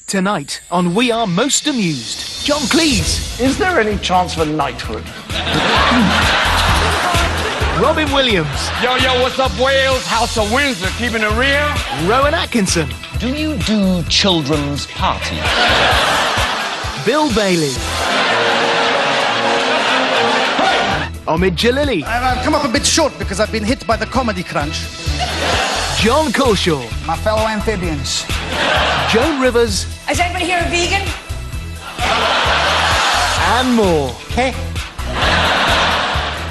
Tonight on We Are Most Amused, John Cleese. Is there any chance for knighthood? Robin Williams. Yo, what's up, Wales? House of Windsor, keeping it real? Rowan Atkinson. Do you do children's parties? Bill Bailey. Omid Jalili. I've come up a bit short because I've been hit by the comedy crunch. John Culshaw. My fellow amphibians. Joan Rivers. Is anybody here a vegan? And more. Hey.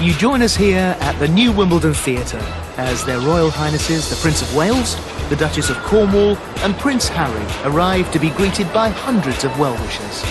You join us here at the New Wimbledon Theatre as Their Royal Highnesses the Prince of Wales, the Duchess of Cornwall and Prince Harry arrive to be greeted by hundreds of well-wishers.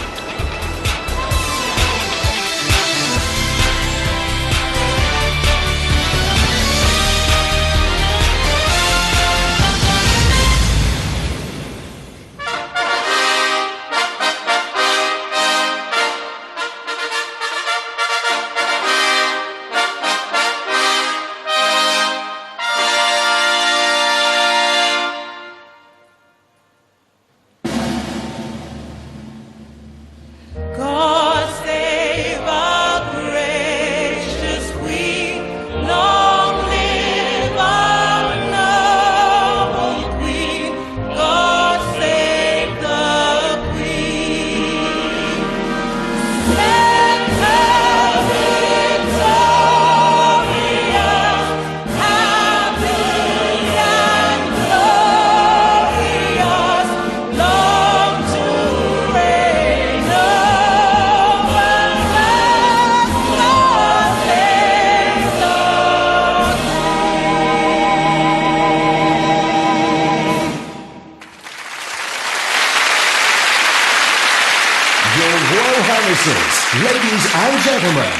Ladies and gentlemen,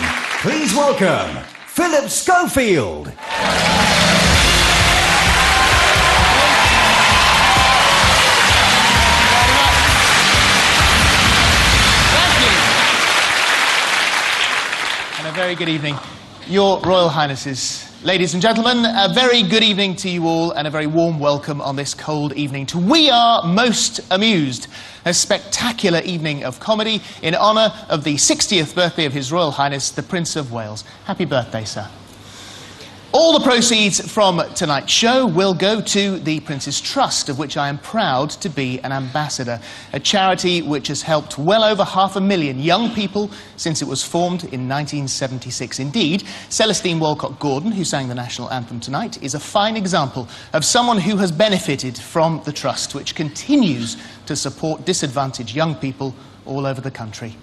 please welcome Philip Schofield. Thank you. And a very good evening, Your Royal Highnesses. Ladies and gentlemen, a very good evening to you all and a very warm welcome on this cold evening to We Are Most Amused, a spectacular evening of comedy in honour of the 60th birthday of His Royal Highness, the Prince of Wales. Happy birthday, sir. All the proceeds from tonight's show will go to the Prince's Trust, of which I am proud to be an ambassador, a charity which has helped well over 500,000 young people since it was formed in 1976. Indeed, Celestine Walcott-Gordon, who sang the national anthem tonight, is a fine example of someone who has benefited from the Trust, which continues to support disadvantaged young people all over the country.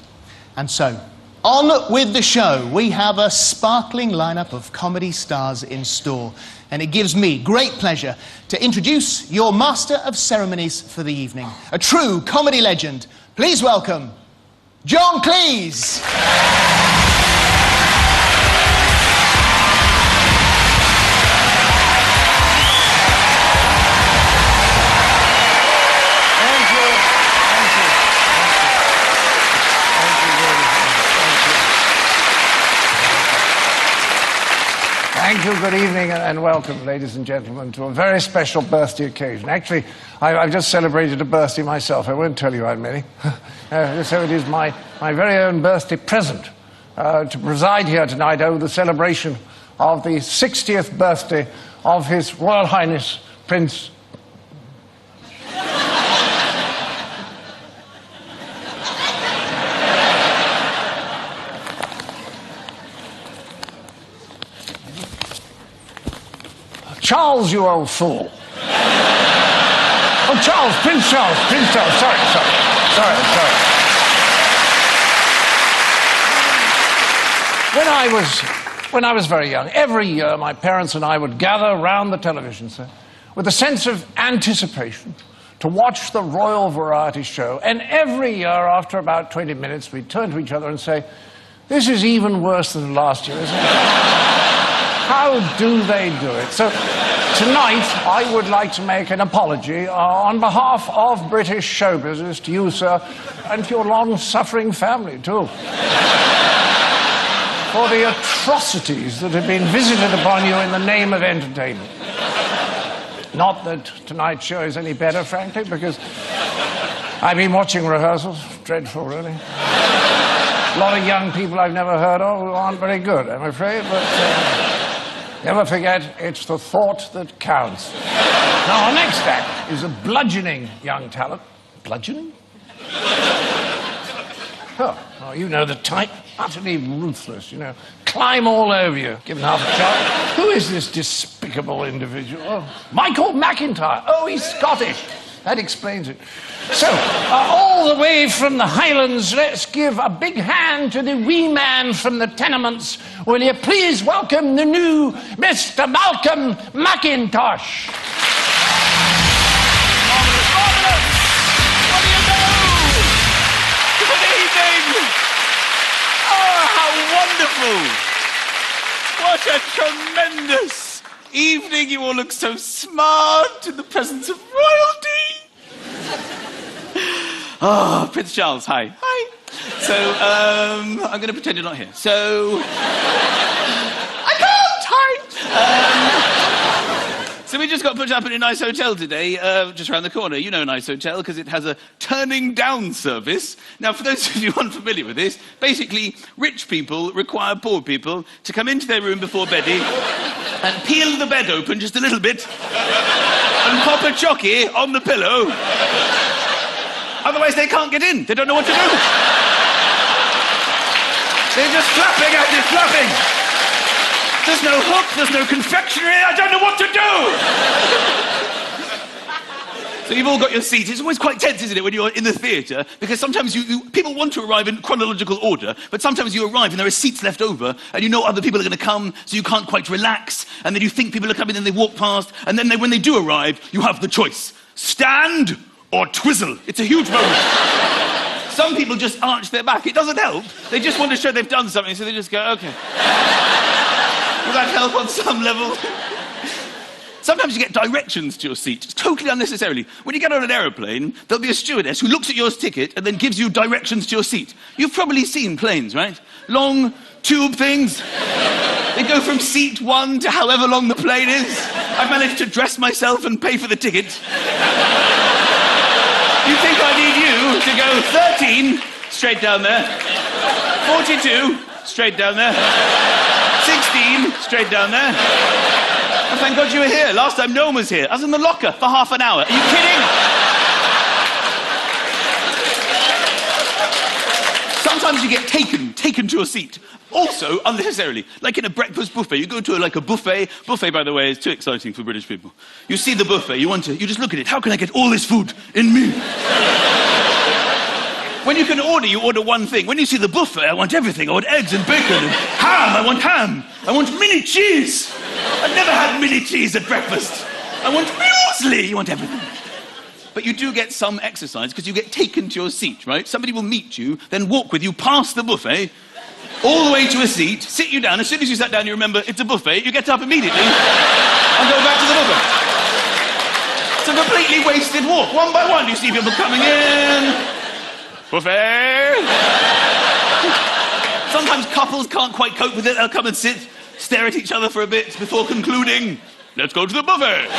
And so, on with the show. We have a sparkling lineup of comedy stars in store, and it gives me great pleasure to introduce your master of ceremonies for the evening, a true comedy legend. Please welcome John Cleese. Thank you, good evening, and welcome, ladies and gentlemen, to a very special birthday occasion. Actually, I've just celebrated a birthday myself. I won't tell you how many. So it is my very own birthday present to preside here tonight over the celebration of the 60th birthday of His Royal Highness, Prince... Charles, you old fool. Oh, Charles, Prince Charles, sorry. When I was very young, every year my parents and I would gather round the television set with a sense of anticipation to watch the Royal Variety Show. And every year, after about 20 minutes, we'd turn to each other and say, "This is even worse than last year, isn't it?" How do they do it? So tonight, I would like to make an apology on behalf of British show business to you, sir, and to your long-suffering family, too, for the atrocities that have been visited upon you in the name of entertainment. Not that tonight's show is any better, frankly, because I've been watching rehearsals. Dreadful, really. A lot of young people I've never heard of who aren't very good, I'm afraid, but never forget, it's the thought that counts. Now, our next act is a bludgeoning young talent. Bludgeoning? Oh, you know the type. Utterly ruthless, you know. Climb all over you, given half a chance. Who is this despicable individual? Oh, Michael McIntyre. Oh, he's Scottish. That explains it. So, all the way from the Highlands, let's give a big hand to the wee man from the tenements. Will you please welcome the new Mr. Malcolm McIntosh? Marvellous! What do you know? Good evening! Oh, how wonderful! What a tremendous evening. You all look so smart in the presence of royalty. Oh, Prince Charles, hi. Hi. So, I'm going to pretend you're not here. So... I can't! Hi! So we just got put up in a nice hotel today, just around the corner. You know a nice hotel, because it has a turning down service. Now, for those of you unfamiliar with this, basically, rich people require poor people to come into their room before bedding and peel the bed open just a little bit and pop a chockey on the pillow. Otherwise, they can't get in. They don't know what to do. They're just flapping at it, flapping. There's no hook, there's no confectionery. I don't know what to do. So you've all got your seats. It's always quite tense, isn't it, when you're in the theatre? Because sometimes people want to arrive in chronological order, but sometimes you arrive and there are seats left over, and you know other people are going to come, so you can't quite relax, and then you think people are coming, and they walk past, and then when they do arrive, you have the choice. Stand or twizzle. It's a huge moment. Some people just arch their back. It doesn't help. They just want to show they've done something, so they just go, OK. Will that help on some level? Sometimes you get directions to your seat, totally unnecessarily. When you get on an aeroplane, there'll be a stewardess who looks at your ticket and then gives you directions to your seat. You've probably seen planes, right? Long tube things. They go from seat 1 to however long the plane is. I've managed to dress myself and pay for the ticket. You think I need you to go 13, straight down there. 42, straight down there. 16, straight down there. And thank God you were here. Last time no one was here. I was in the locker for half an hour. Are you kidding? Sometimes you get taken to a seat. Also, unnecessarily. Like in a breakfast buffet. You go to a buffet. Buffet, by the way, is too exciting for British people. You see the buffet, you just look at it. How can I get all this food in me? When you can order, you order one thing. When you see the buffet, I want everything. I want eggs and bacon and ham. I want ham. I want mini cheese. I've never had mini cheese at breakfast. I want muesli. You want everything. But you do get some exercise because you get taken to your seat, right? Somebody will meet you, then walk with you past the buffet, all the way to a seat, sit you down. As soon as you sat down, you remember it's a buffet. You get up immediately and go back to the buffet. It's a completely wasted walk. One by one, you see people coming in. Buffet. Sometimes couples can't quite cope with it. They'll come and sit, stare at each other for a bit before concluding, let's go to the buffet.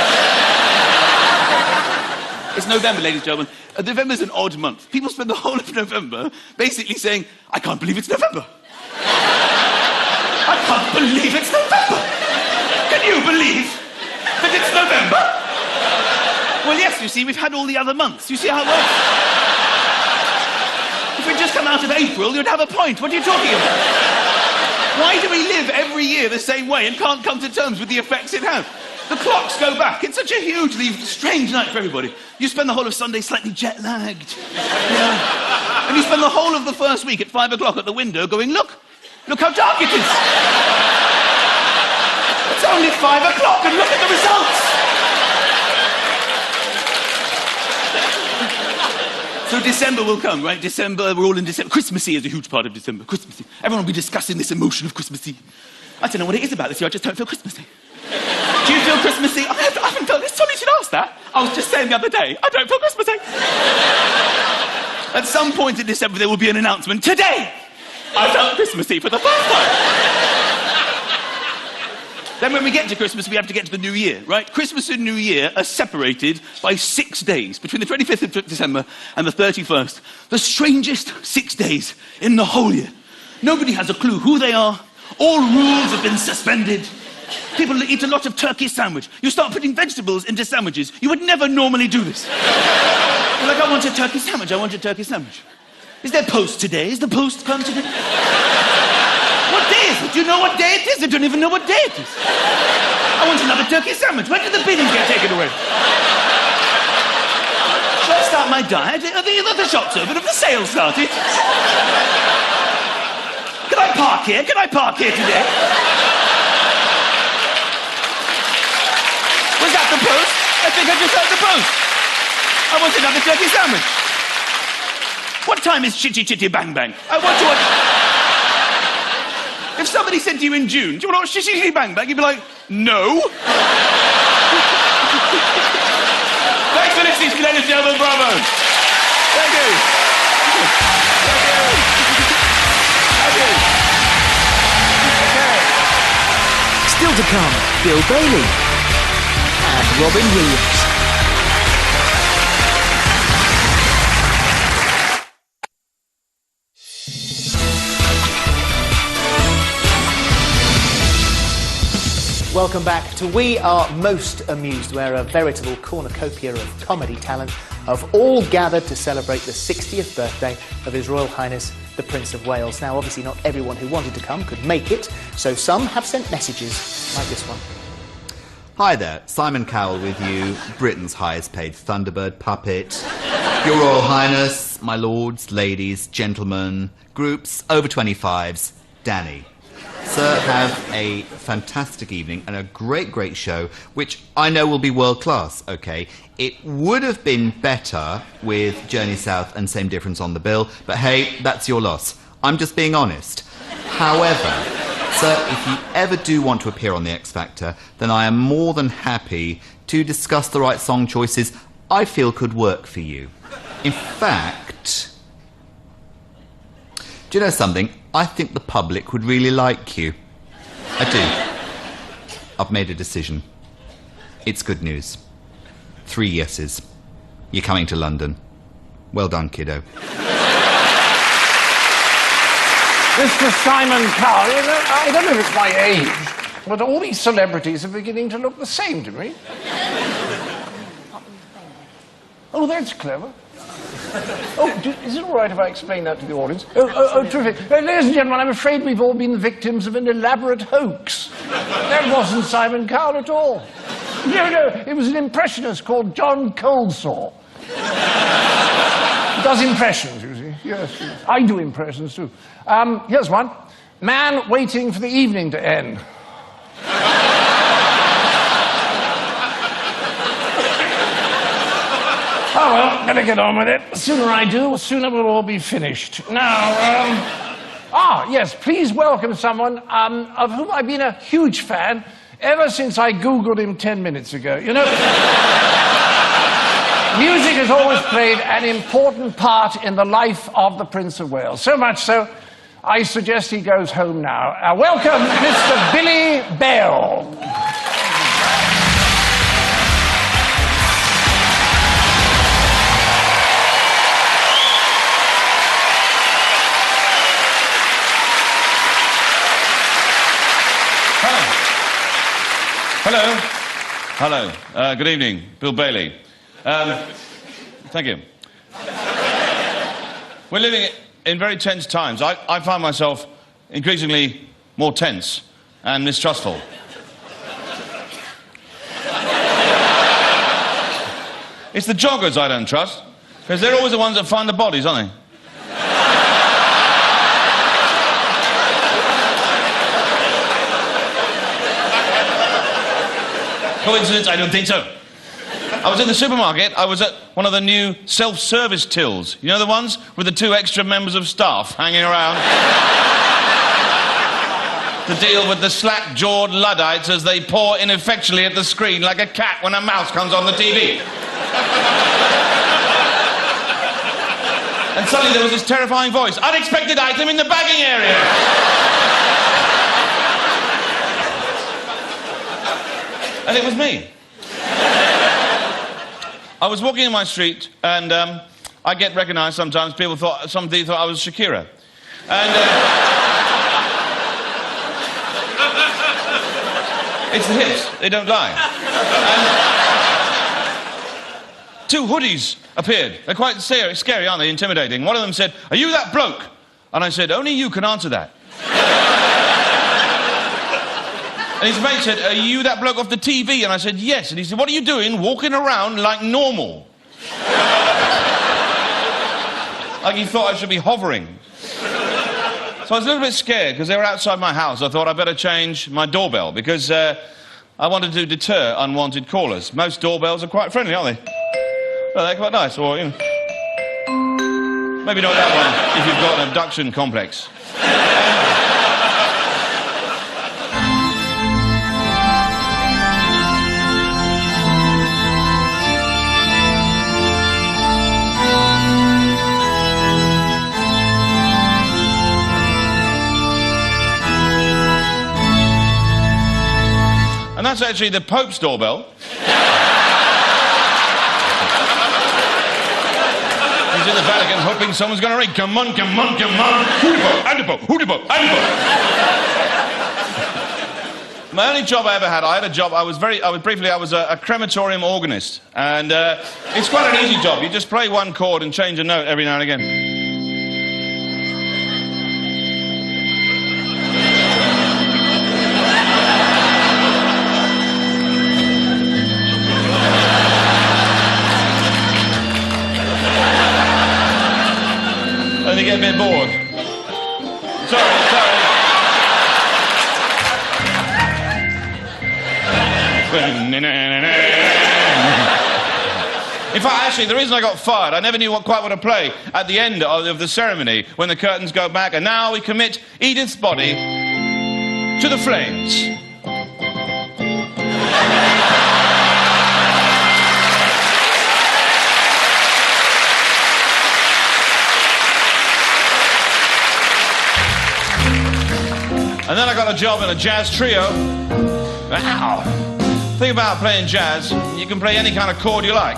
It's November, ladies and gentlemen. November's an odd month. People spend the whole of November basically saying, I can't believe it's November. I can't believe it's November. Can you believe that it's November? Well, yes, you see, we've had all the other months. You see how it works? If we'd just come out of April, you'd have a point. What are you talking about? Why do we live every year the same way and can't come to terms with the effects it has? The clocks go back. It's such a hugely strange night for everybody. You spend the whole of Sunday slightly jet-lagged. Yeah. And you spend the whole of the first week at 5 o'clock at the window going, look how dark it is. It's only 5 o'clock and look at the results. So December will come, right? December, we're all in December. Christmassy is a huge part of December. Christmassy. Everyone will be discussing this emotion of Christmassy. I don't know what it is about this year, I just don't feel Christmassy. Do you feel Christmassy? I haven't felt this. Somebody should ask that. I was just saying the other day, I don't feel Christmassy. At some point in December, there will be an announcement. Today, I felt Christmassy for the first time. Then when we get to Christmas, we have to get to the New Year, right? Christmas and New Year are separated by 6 days, between the 25th of December and the 31st. The strangest 6 days in the whole year. Nobody has a clue who they are. All rules have been suspended. People eat a lot of turkey sandwich. You start putting vegetables into sandwiches. You would never normally do this. You're like, I want a turkey sandwich, I want a turkey sandwich. Is there post today? Is the post come today? What day is it? Do you know what day it is? I don't even know what day it is. I want another turkey sandwich. When did the bidding get taken away? Shall I start my diet? Are the shops open? Have the sales started? Can I park here? Can I park here today? Was that the post? I think I just heard the post. I want another turkey sandwich. What time is Chitty Chitty Bang Bang? I want to watch... If somebody said to you in June, do you want to watch Chitty Chitty Bang Bang? You'd be like, no. Thanks for listening, ladies and gentlemen. Bravo. Thank you. Thank you. Still to come, Bill Bailey and Robin Williams. Welcome back to We Are Most Amused, where a veritable cornucopia of comedy talent have all gathered to celebrate the 60th birthday of His Royal Highness the Prince of Wales. Now, obviously not everyone who wanted to come could make it, so some have sent messages like this one. Hi there, Simon Cowell with you, Britain's highest paid Thunderbird puppet. Your Royal Highness, my lords, ladies, gentlemen, groups, over 25s, Danny. Sir, have a fantastic evening and a great show, which I know will be world-class, OK? It would have been better with Journey South and Same Difference on the bill, but hey, that's your loss. I'm just being honest. However, sir, if you ever do want to appear on The X Factor, then I am more than happy to discuss the right song choices I feel could work for you. In fact... Do you know something? I think the public would really like you. I do. I've made a decision. It's good news. 3 yeses. You're coming to London. Well done, kiddo. Mr. Simon Cowell, you know, I don't know if it's my age, but all these celebrities are beginning to look the same to me. Oh, that's clever. Oh, is it all right if I explain that to the audience? Oh, terrific. Ladies and gentlemen, I'm afraid we've all been the victims of an elaborate hoax. That wasn't Simon Cowell at all. No, it was an impressionist called John Coldsaw. He does impressions, you see. Yes. I do impressions, too. Here's one. Man waiting for the evening to end. Oh, well, better get on with it. The sooner I do, the sooner we'll all be finished. Now, yes, please welcome someone of whom I've been a huge fan ever since I Googled him 10 minutes ago. You know, music has always played an important part in the life of the Prince of Wales. So much so, I suggest he goes home now. Welcome, Mr. Billy Bell. Hello. Hello. Good evening. Bill Bailey. Thank you. We're living in very tense times. I find myself increasingly more tense and mistrustful. It's the joggers I don't trust, because they're always the ones that find the bodies, aren't they? Coincidence? I don't think so. I was in the supermarket. I was at one of the new self-service tills. You know the ones with the 2 extra members of staff hanging around to deal with the slack-jawed Luddites as they paw ineffectually at the screen like a cat when a mouse comes on the TV. And suddenly there was this terrifying voice. Unexpected item in the bagging area. And it was me. I was walking in my street, and I get recognised sometimes. Somebody thought I was Shakira. And it's the hips, they don't lie. And 2 hoodies appeared. They're quite scary, aren't they? Intimidating. One of them said, "Are you that bloke?" And I said, "Only you can answer that." And his mate said, "Are you that bloke off the TV?" And I said, "Yes." And he said, "What are you doing walking around like normal?" Like he thought I should be hovering. So I was a little bit scared because they were outside my house. I thought I'd better change my doorbell because I wanted to deter unwanted callers. Most doorbells are quite friendly, aren't they? Well, they're quite nice. Or, you know, maybe not that one if you've got an abduction complex. And that's actually the Pope's doorbell. He's in the Vatican hoping someone's going to ring. Come on, come on, come on. Who the Pope? I'm the Pope. Who the Pope? I'm the Pope. My only job I ever had, I had a job, I was a crematorium organist. And it's quite an easy job. You just play one chord and change a note every now and again. And you get a bit bored. Sorry. In fact, actually, the reason I got fired, I never knew quite what to play at the end of the ceremony when the curtains go back, and now we commit Edith's body to the flames. And then I got a job in a jazz trio. Wow. The thing about playing jazz, you can play any kind of chord you like.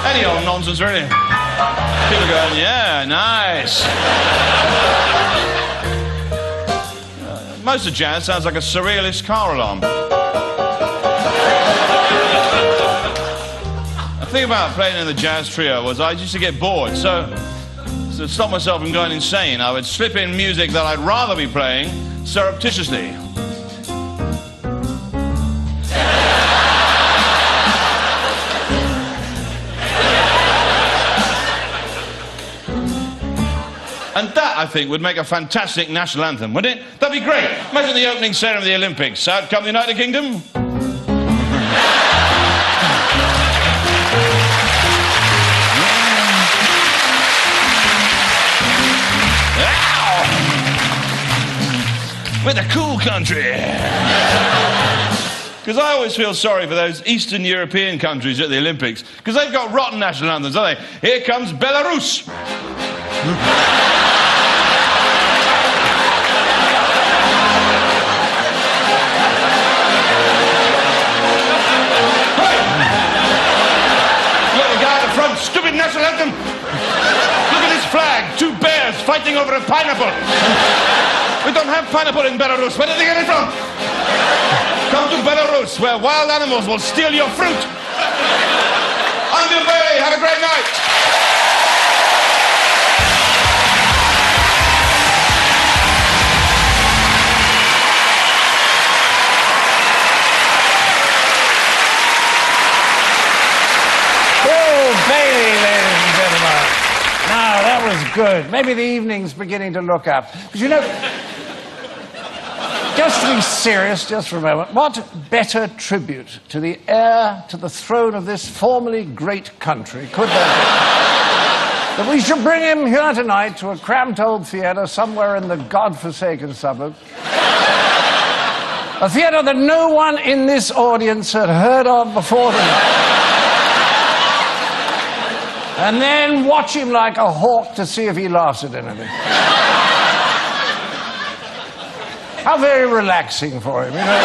Any old nonsense, really. People going, yeah, nice. Most of jazz sounds like a surrealist car alarm. The thing about playing in the jazz trio was I used to get bored, so to stop myself from going insane, I would slip in music that I'd rather be playing surreptitiously. And that, I think, would make a fantastic national anthem, wouldn't it? That'd be great. Imagine the opening ceremony of the Olympics. Out come the United Kingdom. We're the cool country. Because I always feel sorry for those Eastern European countries at the Olympics, because they've got rotten national anthems, don't they? Here comes Belarus. Look, the guy at the front, stupid national anthem. Look at this flag, 2 bears fighting over a pineapple. We don't have pineapple in Belarus. Where did they get it from? Come to Belarus, where wild animals will steal your fruit. On your way. Have a great night. Oh, Bailey, ladies and gentlemen. Now, that was good. Maybe the evening's beginning to look up. Because, you know, just to be serious, just for a moment, what better tribute to the heir to the throne of this formerly great country could there be? That we should bring him here tonight to a cramped old theatre somewhere in the godforsaken suburb. A theatre that no one in this audience had heard of before tonight. And then watch him like a hawk to see if he laughs at anything. How very relaxing for him, you know.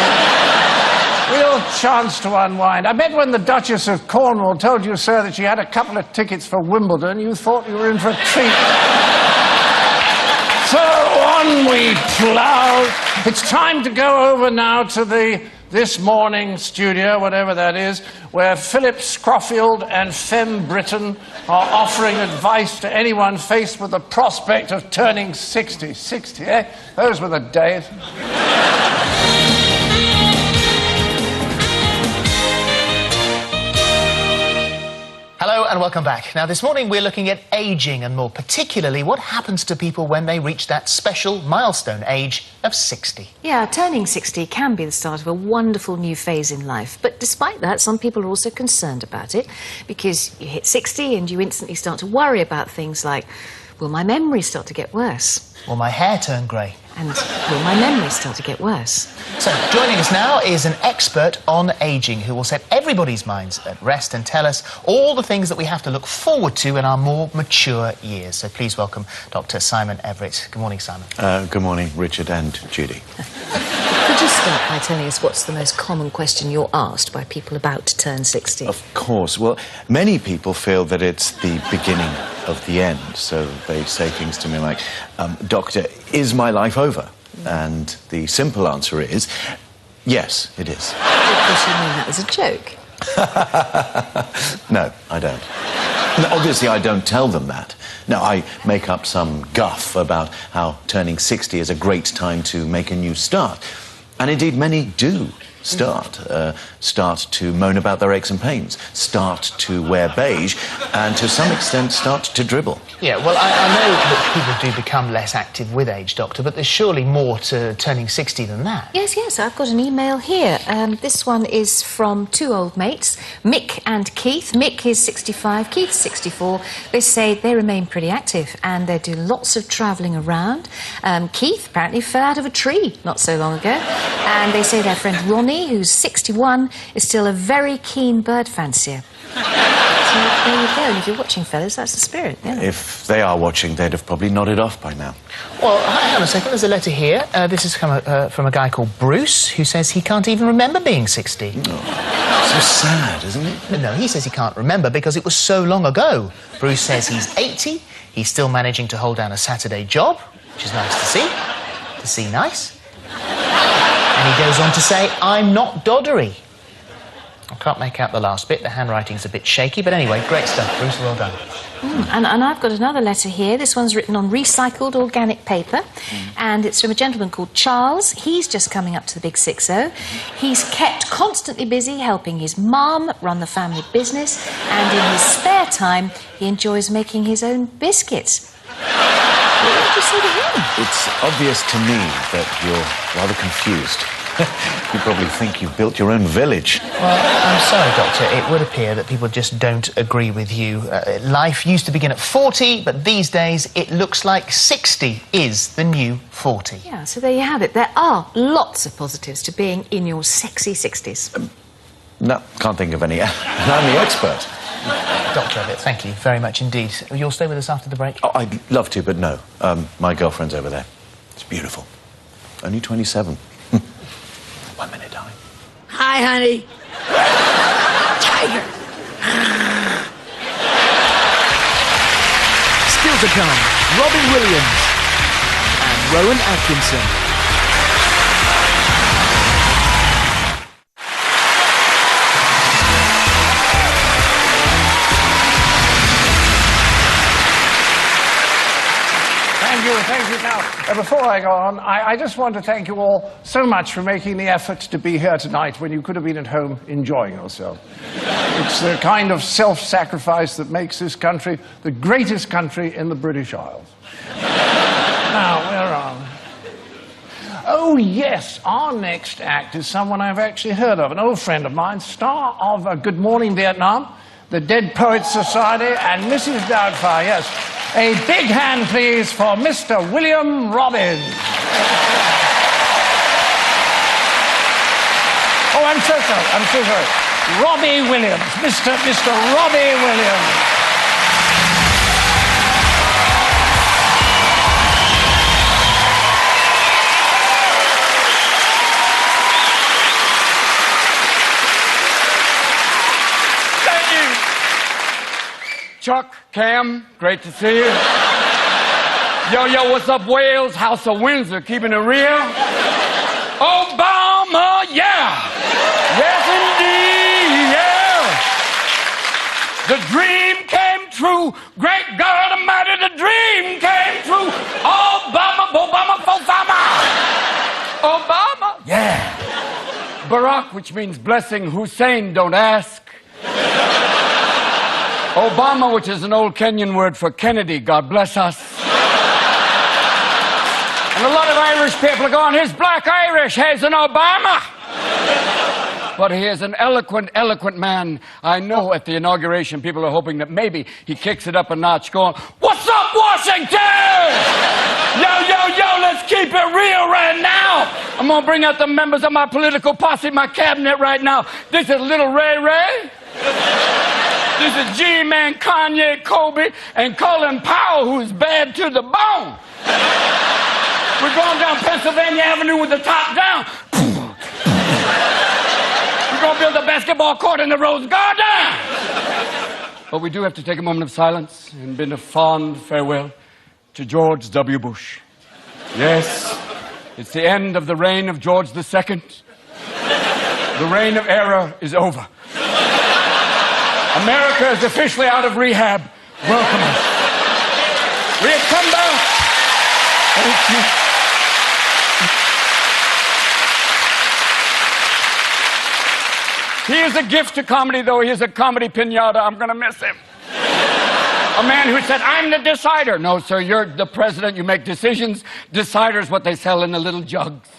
Real chance to unwind. I bet when the Duchess of Cornwall told you, sir, that she had a couple of tickets for Wimbledon, you thought you were in for a treat. So on we plough. It's time to go over now to the This Morning studio, whatever that is, where Philip Scroffield and Femme Britton are offering advice to anyone faced with the prospect of turning 60. 60, eh? Those were the days. Hello and welcome back. Now, this morning we're looking at ageing and more particularly what happens to people when they reach that special milestone age of 60. Yeah, turning 60 can be the start of a wonderful new phase in life. But despite that, some people are also concerned about it because you hit 60 and you instantly start to worry about things like, will my memory start to get worse? Will my hair turn grey? And will my memory start to get worse? So, joining us now is an expert on ageing who will set everybody's minds at rest and tell us all the things that we have to look forward to in our more mature years. So please welcome Dr. Simon Everett. Good morning, Simon. Good morning, Richard and Judy. Could you start by telling us what's the most common question you're asked by people about to turn 60? Of course. Well, many people feel that it's the beginning of the end. So they say things to me like, Doctor, is my life over? And the simple answer is, yes, it is. Of course you mean that as a joke. No, I don't. No, obviously, I don't tell them that. No, I make up some guff about how turning 60 is a great time to make a new start. And indeed, many do start to moan about their aches and pains, start to wear beige, and to some extent start to dribble. Yeah, well, I know that people do become less active with age, Doctor, but there's surely more to turning 60 than that. Yes, I've got an email here. This one is from two old mates, Mick and Keith. Mick is 65, Keith's 64. They say they remain pretty active and they do lots of travelling around. Keith apparently fell out of a tree not so long ago, and they say their friend Ronnie, who's 61, is still a very keen bird fancier. So there you go, and if you're watching, fellas, that's the spirit, yeah. If they are watching, they'd have probably nodded off by now. Well, hang on a second, there's a letter here. This is from a guy called Bruce, who says he can't even remember being 60. Oh, so sad, isn't it? No, he says he can't remember because it was so long ago. Bruce says he's 80, he's still managing to hold down a Saturday job, which is nice to see. To see nice. And he goes on to say, I'm not doddery. I can't make out the last bit. The handwriting's a bit shaky, but anyway, great stuff, Bruce. Well done. And I've got another letter here. This one's written on recycled organic paper, and it's from a gentleman called Charles. He's just coming up to the big 60. He's kept constantly busy helping his mum run the family business, and in his spare time, he enjoys making his own biscuits. What did you say to him? It's obvious to me that you're rather confused. You probably think you've built your own village. Well, I'm sorry, Doctor. It would appear that people just don't agree with you. Life used to begin at 40, but these days it looks like 60 is the new 40. Yeah, so there you have it. There are lots of positives to being in your sexy 60s. No, can't think of any. I'm the expert. Dr. Everett, thank you very much indeed. You'll stay with us after the break? Oh, I'd love to, but no. My girlfriend's over there. It's beautiful. Only 27. 1 minute, darling. Hi, honey. Tiger. Still to come, Robin Williams and Rowan Atkinson. Thank you. Now, before I go on, I just want to thank you all so much for making the effort to be here tonight when you could have been at home enjoying yourself. It's the kind of self-sacrifice that makes this country the greatest country in the British Isles. Now, where are we? Oh, yes, our next act is someone I've actually heard of, an old friend of mine, star of Good Morning Vietnam, the Dead Poets Society, and Mrs. Doubtfire, yes. A big hand, please, for Mr. William Robbins. Oh, I'm so sorry. Robbie Williams. Mr. Robbie Williams. Chuck, Cam, great to see you. Yo, what's up, Wales? House of Windsor, keeping it real. Obama, yeah. Yes, indeed, yeah. The dream came true. Great God Almighty, the dream came true. Obama, Obama, yeah. Barack, which means blessing. Hussein, don't ask. Obama, which is an old Kenyan word for Kennedy, God bless us. And a lot of Irish people are going, he's black Irish, he's an Obama. But he is an eloquent, eloquent man. I know at the inauguration, people are hoping that maybe he kicks it up a notch, going, what's up, Washington? Yo, let's keep it real right now. I'm going to bring out the members of my political posse, my cabinet right now. This is Little Ray Ray. This is G-Man, Kanye, Kobe, and Colin Powell, who's bad to the bone. We're going down Pennsylvania Avenue with the top down. We're going to build a basketball court in the Rose Garden. But we do have to take a moment of silence and bid a fond farewell to George W. Bush. Yes, it's the end of the reign of George II. The reign of error is over. America is officially out of rehab. Welcome us. We have come back. Thank you. He is a gift to comedy, though he is a comedy pinata. I'm going to miss him. A man who said, I'm the decider. No, sir, you're the president. You make decisions. Deciders, what they sell in the little jugs.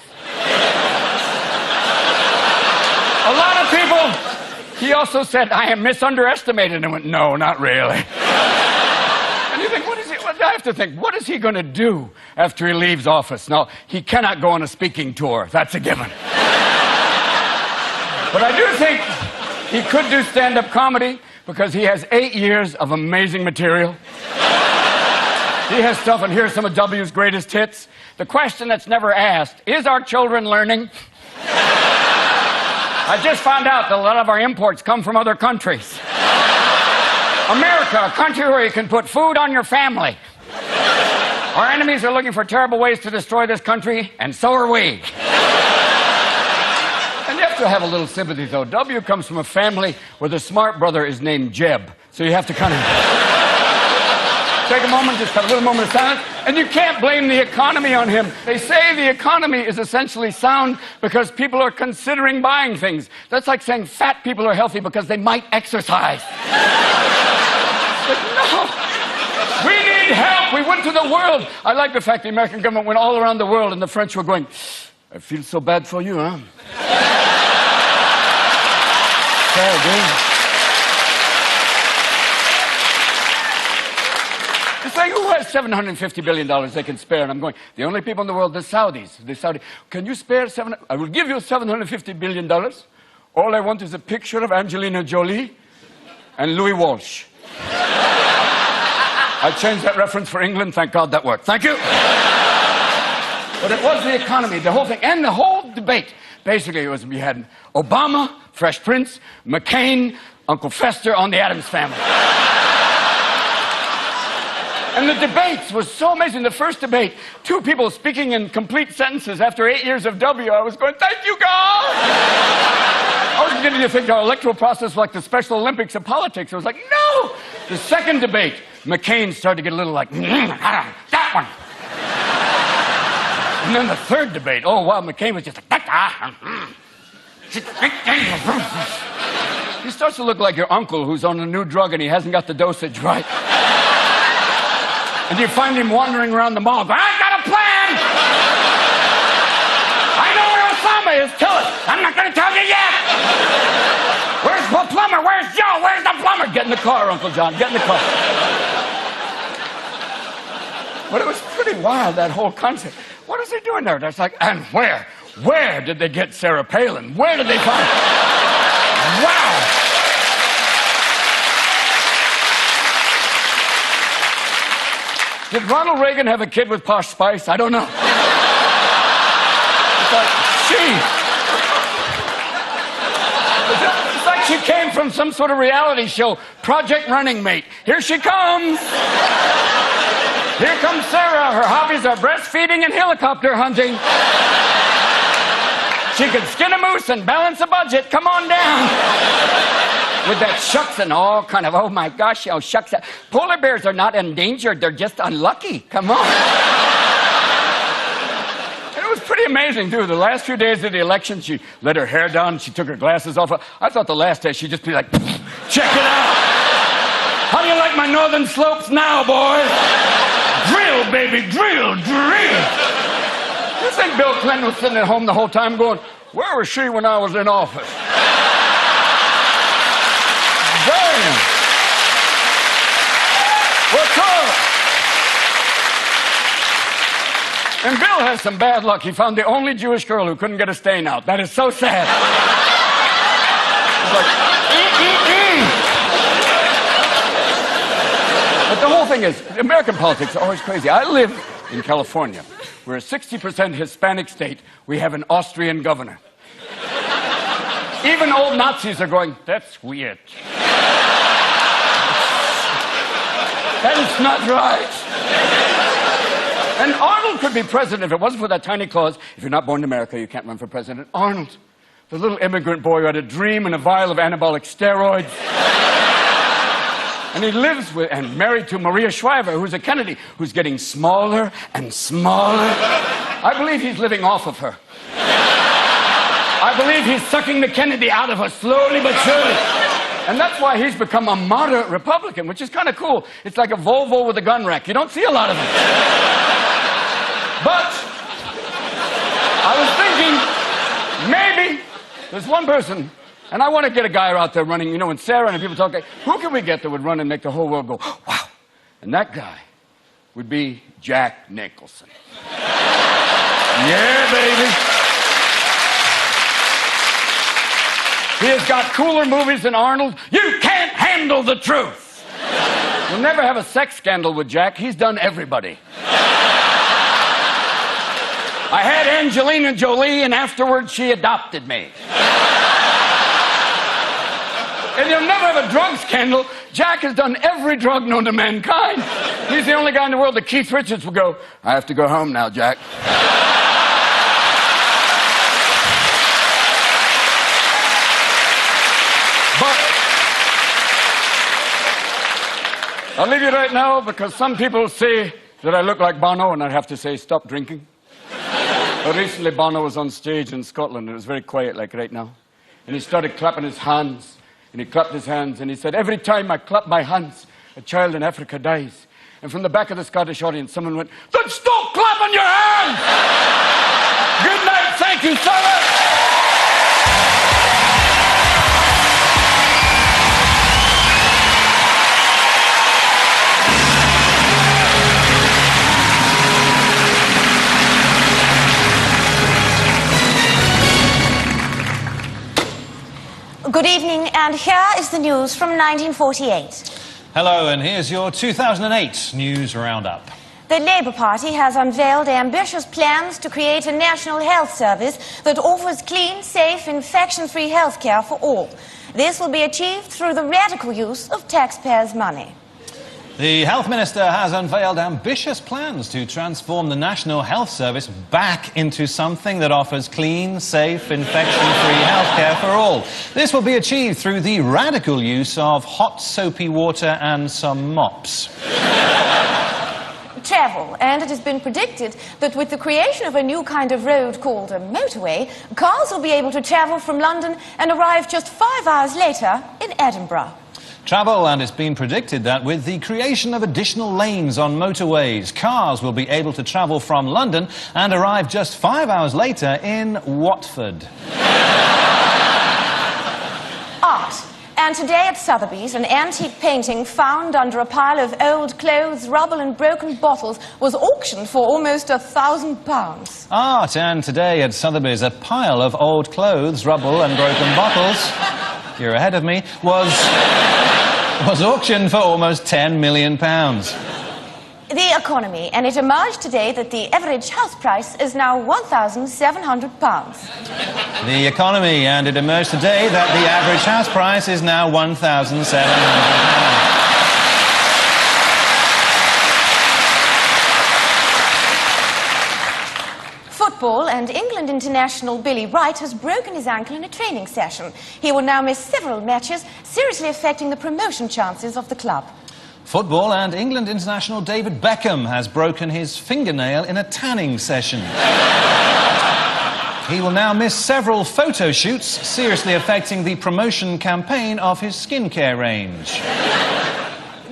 A lot of people... He also said, I am misunderestimated. And I went, no, not really. And you think, what is he? Well, I have to think, what is he going to do after he leaves office? No, he cannot go on a speaking tour. That's a given. But I do think he could do stand-up comedy because he has 8 years of amazing material. He has stuff, and here's some of W's greatest hits. The question that's never asked, is our children learning? I just found out that a lot of our imports come from other countries. America, a country where you can put food on your family. Our enemies are looking for terrible ways to destroy this country, and so are we. And you have to have a little sympathy, though. W comes from a family where the smart brother is named Jeb. So you have to kind of take a moment, just have a little moment of silence. And you can't blame the economy on him. They say the economy is essentially sound because people are considering buying things. That's like saying fat people are healthy because they might exercise. But no, we need help. We went to the world. I like the fact the American government went all around the world and the French were going, I feel so bad for you, huh? Sad, dude. It's like, who has $750 billion they can spare? And I'm going, the only people in the world, the Saudis. The Saudi, can you spare I will give you $750 billion. All I want is a picture of Angelina Jolie and Louis Walsh. I changed that reference for England. Thank God that worked. Thank you. But it was the economy, the whole thing, and the whole debate. Basically, it was we had Obama, Fresh Prince, McCain, Uncle Fester on the Addams Family. And the debates were so amazing. The first debate, two people speaking in complete sentences after 8 years of W. I was going, thank you, God! I was beginning to think our electoral process was like the Special Olympics of politics. I was like, no! The second debate, McCain started to get a little like, that one. And then the third debate, oh, wow, McCain was just like, he starts to look like your uncle who's on a new drug and he hasn't got the dosage right. And you find him wandering around the mall going, I got a plan! I know where Osama is, tell us. I'm not going to tell you yet! Where's the plumber? Where's Joe? Where's the plumber? Get in the car, Uncle John, get in the car. But it was pretty wild, that whole concept. What is he doing there? That's like, and where? Where did they get Sarah Palin? Where did they find her? Wow! Did Ronald Reagan have a kid with Posh Spice? I don't know. It's like, she came from some sort of reality show, Project Running Mate. Here she comes. Here comes Sarah. Her hobbies are breastfeeding and helicopter hunting. She can skin a moose and balance a budget. Come on down. With that shucks and all kind of, oh my gosh, oh shucks. Polar bears are not endangered, they're just unlucky. Come on. And it was pretty amazing, too. The last few days of the election, she let her hair down, she took her glasses off. I thought the last day she'd just be like, check it out. How do you like my northern slopes now, boys? Drill, baby, drill, drill. You think Bill Clinton was sitting at home the whole time going, where was she when I was in office? Damn. What's up? And Bill has some bad luck. He found the only Jewish girl who couldn't get a stain out. That is so sad. It's like, But the whole thing is, American politics are always crazy. I live in California. We're a 60% Hispanic state. We have an Austrian governor. Even old Nazis are going, that's weird. That is not right. And Arnold could be president if it wasn't for that tiny clause. If you're not born in America, you can't run for president. Arnold, the little immigrant boy who had a dream and a vial of anabolic steroids. And he lives with and married to Maria Shriver, who's a Kennedy, who's getting smaller and smaller. I believe he's living off of her. I believe he's sucking the Kennedy out of her slowly but surely. And that's why he's become a moderate Republican, which is kind of cool. It's like a Volvo with a gun rack. You don't see a lot of them. But I was thinking, maybe there's one person, and I want to get a guy out there running, you know, when Sarah and people talk, who can we get that would run and make the whole world go, wow? And that guy would be Jack Nicholson. Yeah, baby. He has got cooler movies than Arnold. You can't handle the truth. You'll never have a sex scandal with Jack. He's done everybody. I had Angelina Jolie, and afterwards she adopted me. And you'll never have a drug scandal. Jack has done every drug known to mankind. He's the only guy in the world that Keith Richards will go, I have to go home now, Jack. I'll leave you right now because some people say that I look like Bono, and I have to say, stop drinking. But recently, Bono was on stage in Scotland, and it was very quiet, like right now. And he started clapping his hands, and he clapped his hands, and he said, every time I clap my hands, a child in Africa dies. And from the back of the Scottish audience, someone went, then stop clapping your hands! Good night, thank you so much! Good evening, and here is the news from 1948. Hello, and here's your 2008 News Roundup. The Labour Party has unveiled ambitious plans to create a national health service that offers clean, safe, infection-free health care for all. This will be achieved through the radical use of taxpayers' money. The Health Minister has unveiled ambitious plans to transform the National Health Service back into something that offers clean, safe, infection-free healthcare for all. This will be achieved through the radical use of hot, soapy water and some mops. Travel, and it has been predicted that with the creation of a new kind of road called a motorway, cars will be able to travel from London and arrive just 5 hours later in Edinburgh. Travel, and it's been predicted that with the creation of additional lanes on motorways, cars will be able to travel from London and arrive just 5 hours later in Watford. Art. And today at Sotheby's, an antique painting found under a pile of old clothes, rubble and broken bottles was auctioned for almost £1,000. Art, and today at Sotheby's, a pile of old clothes, rubble and broken bottles, you're ahead of me, was auctioned for almost £10 million. The economy, and it emerged today that the average house price is now £1,700. The economy, and it emerged today that the average house price is now £1,700. Football, and England international Billy Wright has broken his ankle in a training session. He will now miss several matches, seriously affecting the promotion chances of the club. Football, and England international David Beckham has broken his fingernail in a tanning session. He will now miss several photo shoots, seriously affecting the promotion campaign of his skincare range.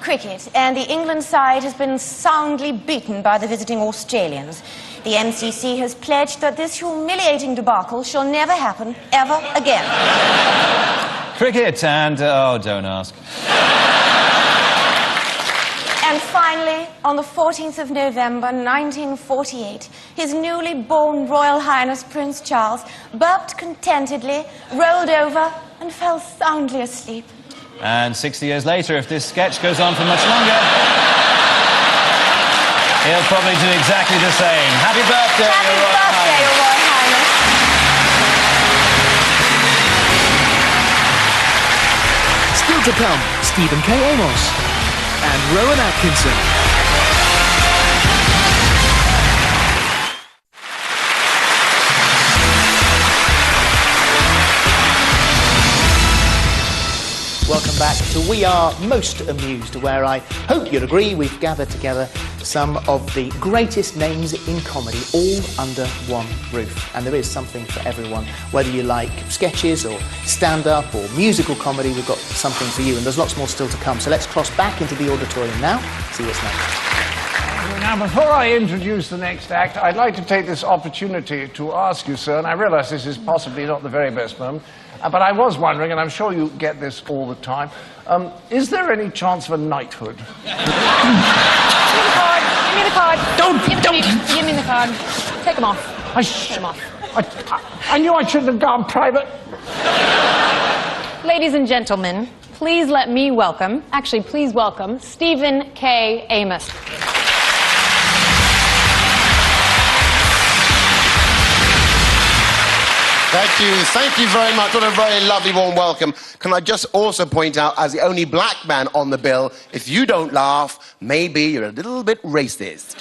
Cricket, and the England side has been soundly beaten by the visiting Australians. The MCC has pledged that this humiliating debacle shall never happen ever again. Cricket, and oh, don't ask. And finally, on the 14th of November 1948, His newly born Royal Highness Prince Charles burped contentedly, rolled over and fell soundly asleep. And 60 years later, if this sketch goes on for much longer, he'll probably do exactly the same. Happy birthday, Happy Your Royal birthday, Your Royal Highness. Still to come, Stephen K. Amos and Rowan Atkinson. Welcome back to We Are Most Amused, where I hope you'll agree we've gathered together some of the greatest names in comedy all under one roof. And there is something for everyone. Whether you like sketches or stand-up or musical comedy, we've got something for you. And there's lots more still to come. So let's cross back into the auditorium now, see what's next. Now, before I introduce the next act, I'd like to take this opportunity to ask you, sir, and I realise this is possibly not the very best moment, but I was wondering, and I'm sure you get this all the time, is there any chance of a knighthood? Give me the card. Give me the card. Give me the card. Take them off. Take them off. I knew I shouldn't have gone private. Ladies and gentlemen, please let me welcome, actually, please welcome Stephen K. Amos. Thank you very much. What a very lovely, warm welcome. Can I just also point out, as the only black man on the bill, if you don't laugh, maybe you're a little bit racist.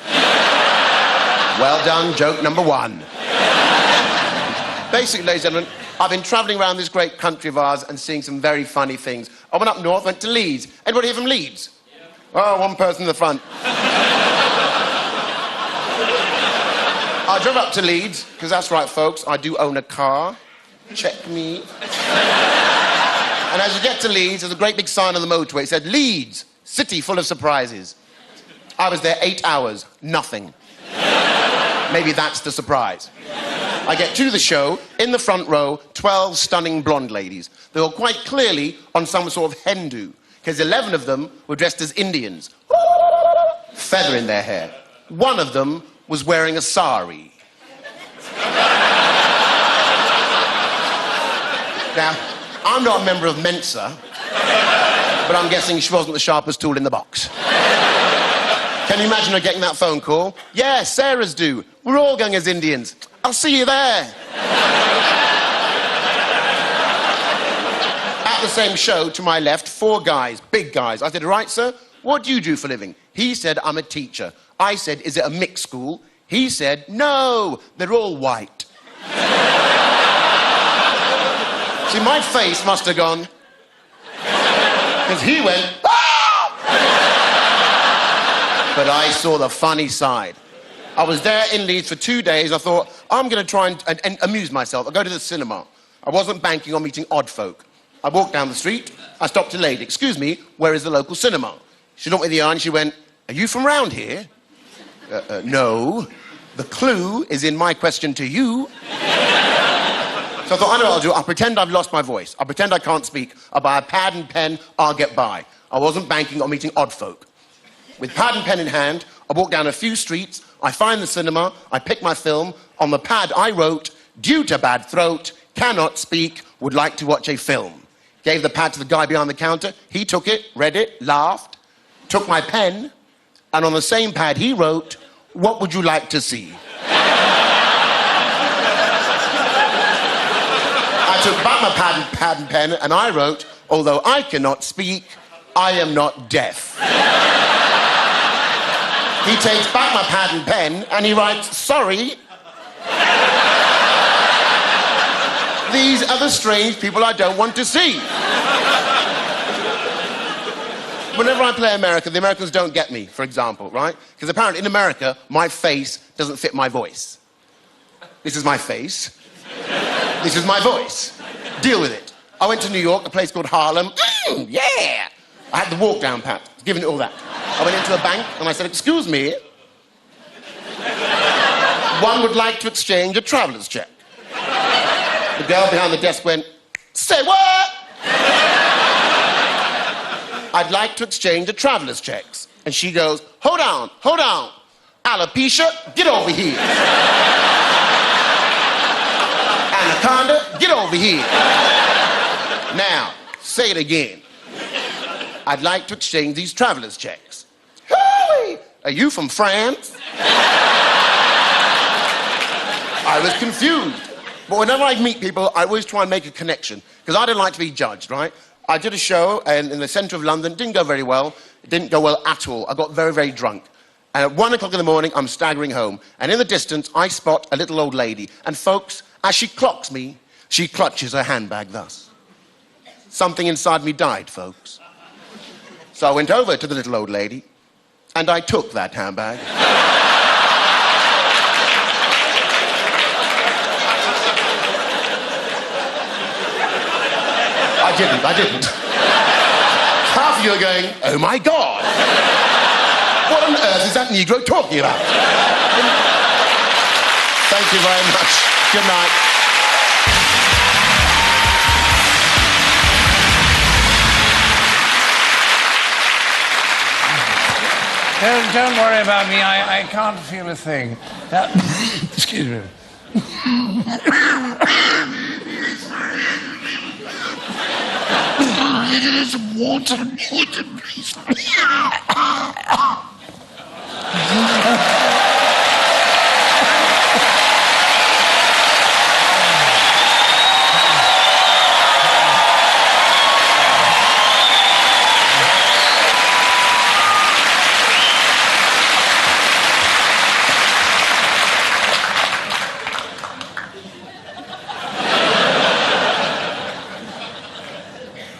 Well done, joke number one. Basically, ladies and gentlemen, I've been travelling around this great country of ours and seeing some very funny things. I went up north, went to Leeds. Anybody here from Leeds? Oh, one person in the front. I drove up to Leeds, because that's right, folks, I do own a car. Check me. And as you get to Leeds, there's a great big sign on the motorway. It said, Leeds, city full of surprises. I was there 8 hours, nothing. Maybe that's the surprise. I get to the show, in the front row, 12 stunning blonde ladies. They were quite clearly on some sort of hen do, because 11 of them were dressed as Indians. Feather in their hair. One of them was wearing a sari. Now, I'm not a member of Mensa, but I'm guessing she wasn't the sharpest tool in the box. Can you imagine her getting that phone call? Yeah, Sarah's due. We're all going as Indians. I'll see you there. At the same show, to my left, 4 guys, big guys. I said, right, sir, what do you do for a living? He said, I'm a teacher. I said, is it a mixed school? He said, no, they're all white. See, my face must have gone, because he went, ah! But I saw the funny side. I was there in Leeds for 2 days. I thought, I'm going to try and amuse myself. I'll go to the cinema. I wasn't banking on meeting odd folk. I walked down the street. I stopped a lady. Excuse me, where is the local cinema? She looked me in the eye and she went, are you from round here? No. The clue is in my question to you. So I thought, I know what I'll do. I'll pretend I've lost my voice. I'll pretend I can't speak. I'll buy a pad and pen. I'll get by. I wasn't banking on meeting odd folk. With pad and pen in hand, I walk down a few streets. I find the cinema. I pick my film. On the pad, I wrote, due to bad throat, cannot speak, would like to watch a film. Gave the pad to the guy behind the counter. He took it, read it, laughed, took my pen, And on the same pad he wrote, "What would you like to see?" I took back my pad and pen and I wrote, "Although I cannot speak, I am not deaf." He takes back my pad and pen and he writes, "Sorry. These are the strange people I don't want to see." Whenever I play America, the Americans don't get me, for example, right? Because apparently in America, my face doesn't fit my voice. This is my face. This is my voice. Deal with it. I went to New York, a place called Harlem. Yeah! I had the walk down pat, giving it all that. I went into a bank and I said, "Excuse me. One would like to exchange a traveller's check." The girl behind the desk went, "Say what?" "I'd like to exchange a traveller's checks." And she goes, hold on. Alopecia, get over here. Anaconda, get over here. Now, say it again. "I'd like to exchange these traveller's checks." Hooey! Are you from France? I was confused. But whenever I meet people, I always try and make a connection, because I don't like to be judged, right? I did a show in the centre of London. It didn't go very well. It didn't go well at all. I got very, very drunk. And at 1 o'clock in the morning, I'm staggering home. And in the distance, I spot a little old lady. And folks, as she clocks me, she clutches her handbag thus. Something inside me died, folks. So I went over to the little old lady, and I took that handbag. I didn't. Half of you are going, "Oh my God! What on earth is that Negro talking about?" Thank you very much. Good night. Don't worry about me. I can't feel a thing. Excuse me. There's water, please.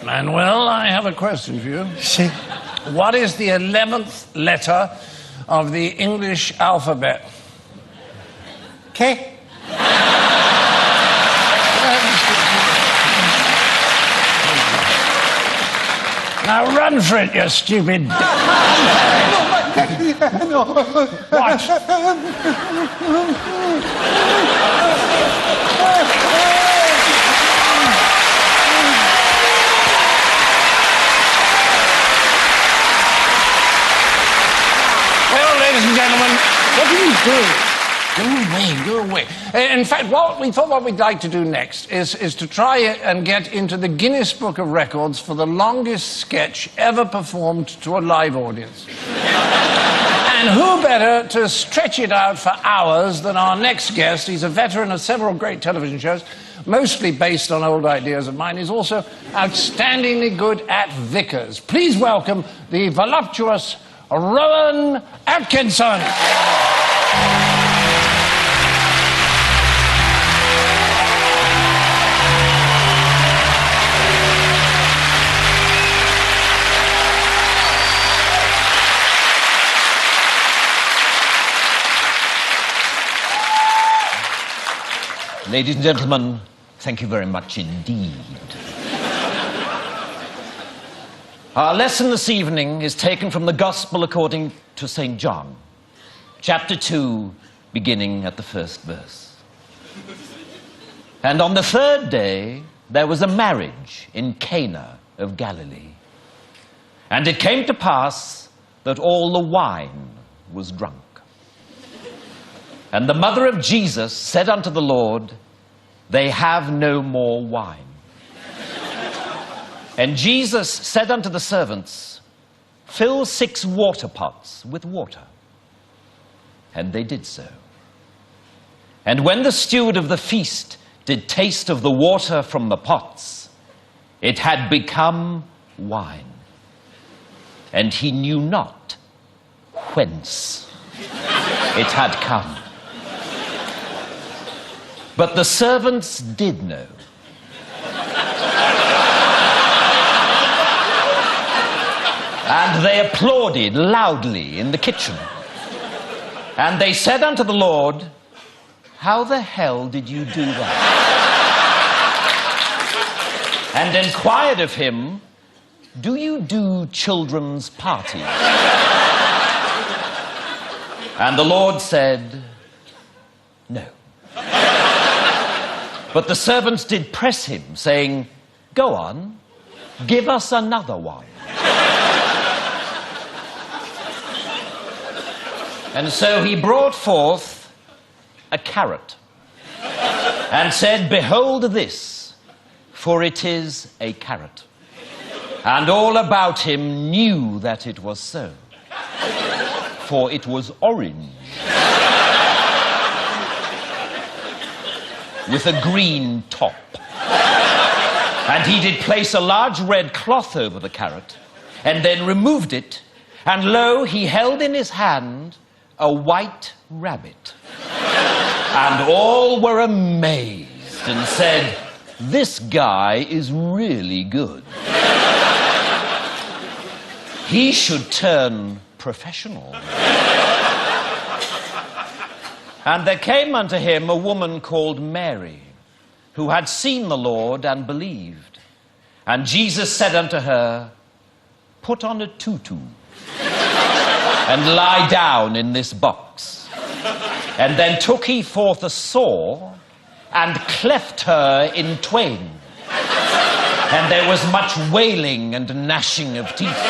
Manuel, I have a question for you. Si. What is the 11th letter of the English alphabet? ¿Qué? Now run for it, you stupid... What? Ladies and gentlemen, what are you doing? Go away. In fact, what we'd like to do next is to try and get into the Guinness Book of Records for the longest sketch ever performed to a live audience. And who better to stretch it out for hours than our next guest? He's a veteran of several great television shows, mostly based on old ideas of mine. He's also outstandingly good at Vickers. Please welcome the voluptuous Rowan Atkinson. Ladies and gentlemen, thank you very much indeed. Our lesson this evening is taken from the Gospel according to St. John, chapter 2, beginning at the first verse. And on the third day, there was a marriage in Cana of Galilee. And it came to pass that all the wine was drunk. And the mother of Jesus said unto the Lord, "They have no more wine." And Jesus said unto the servants, fill 6 water pots with water. And they did so. And when the steward of the feast did taste of the water from the pots, it had become wine. And he knew not whence it had come. But the servants did know. And they applauded loudly in the kitchen. And they said unto the Lord, "How the hell did you do that?" And inquired of him, "Do you do children's parties?" And the Lord said, "No." But the servants did press him, saying, "Go on, give us another one." And so he brought forth a carrot and said, "Behold this, for it is a carrot." And all about him knew that it was so, for it was orange with a green top. And he did place a large red cloth over the carrot, and then removed it, and lo, he held in his hand a white rabbit. And all were amazed and said, "This guy is really good. He should turn professional." And there came unto him a woman called Mary, who had seen the Lord and believed. And Jesus said unto her, "Put on a tutu and lie down in this box." And then took he forth a saw and cleft her in twain. And there was much wailing and gnashing of teeth.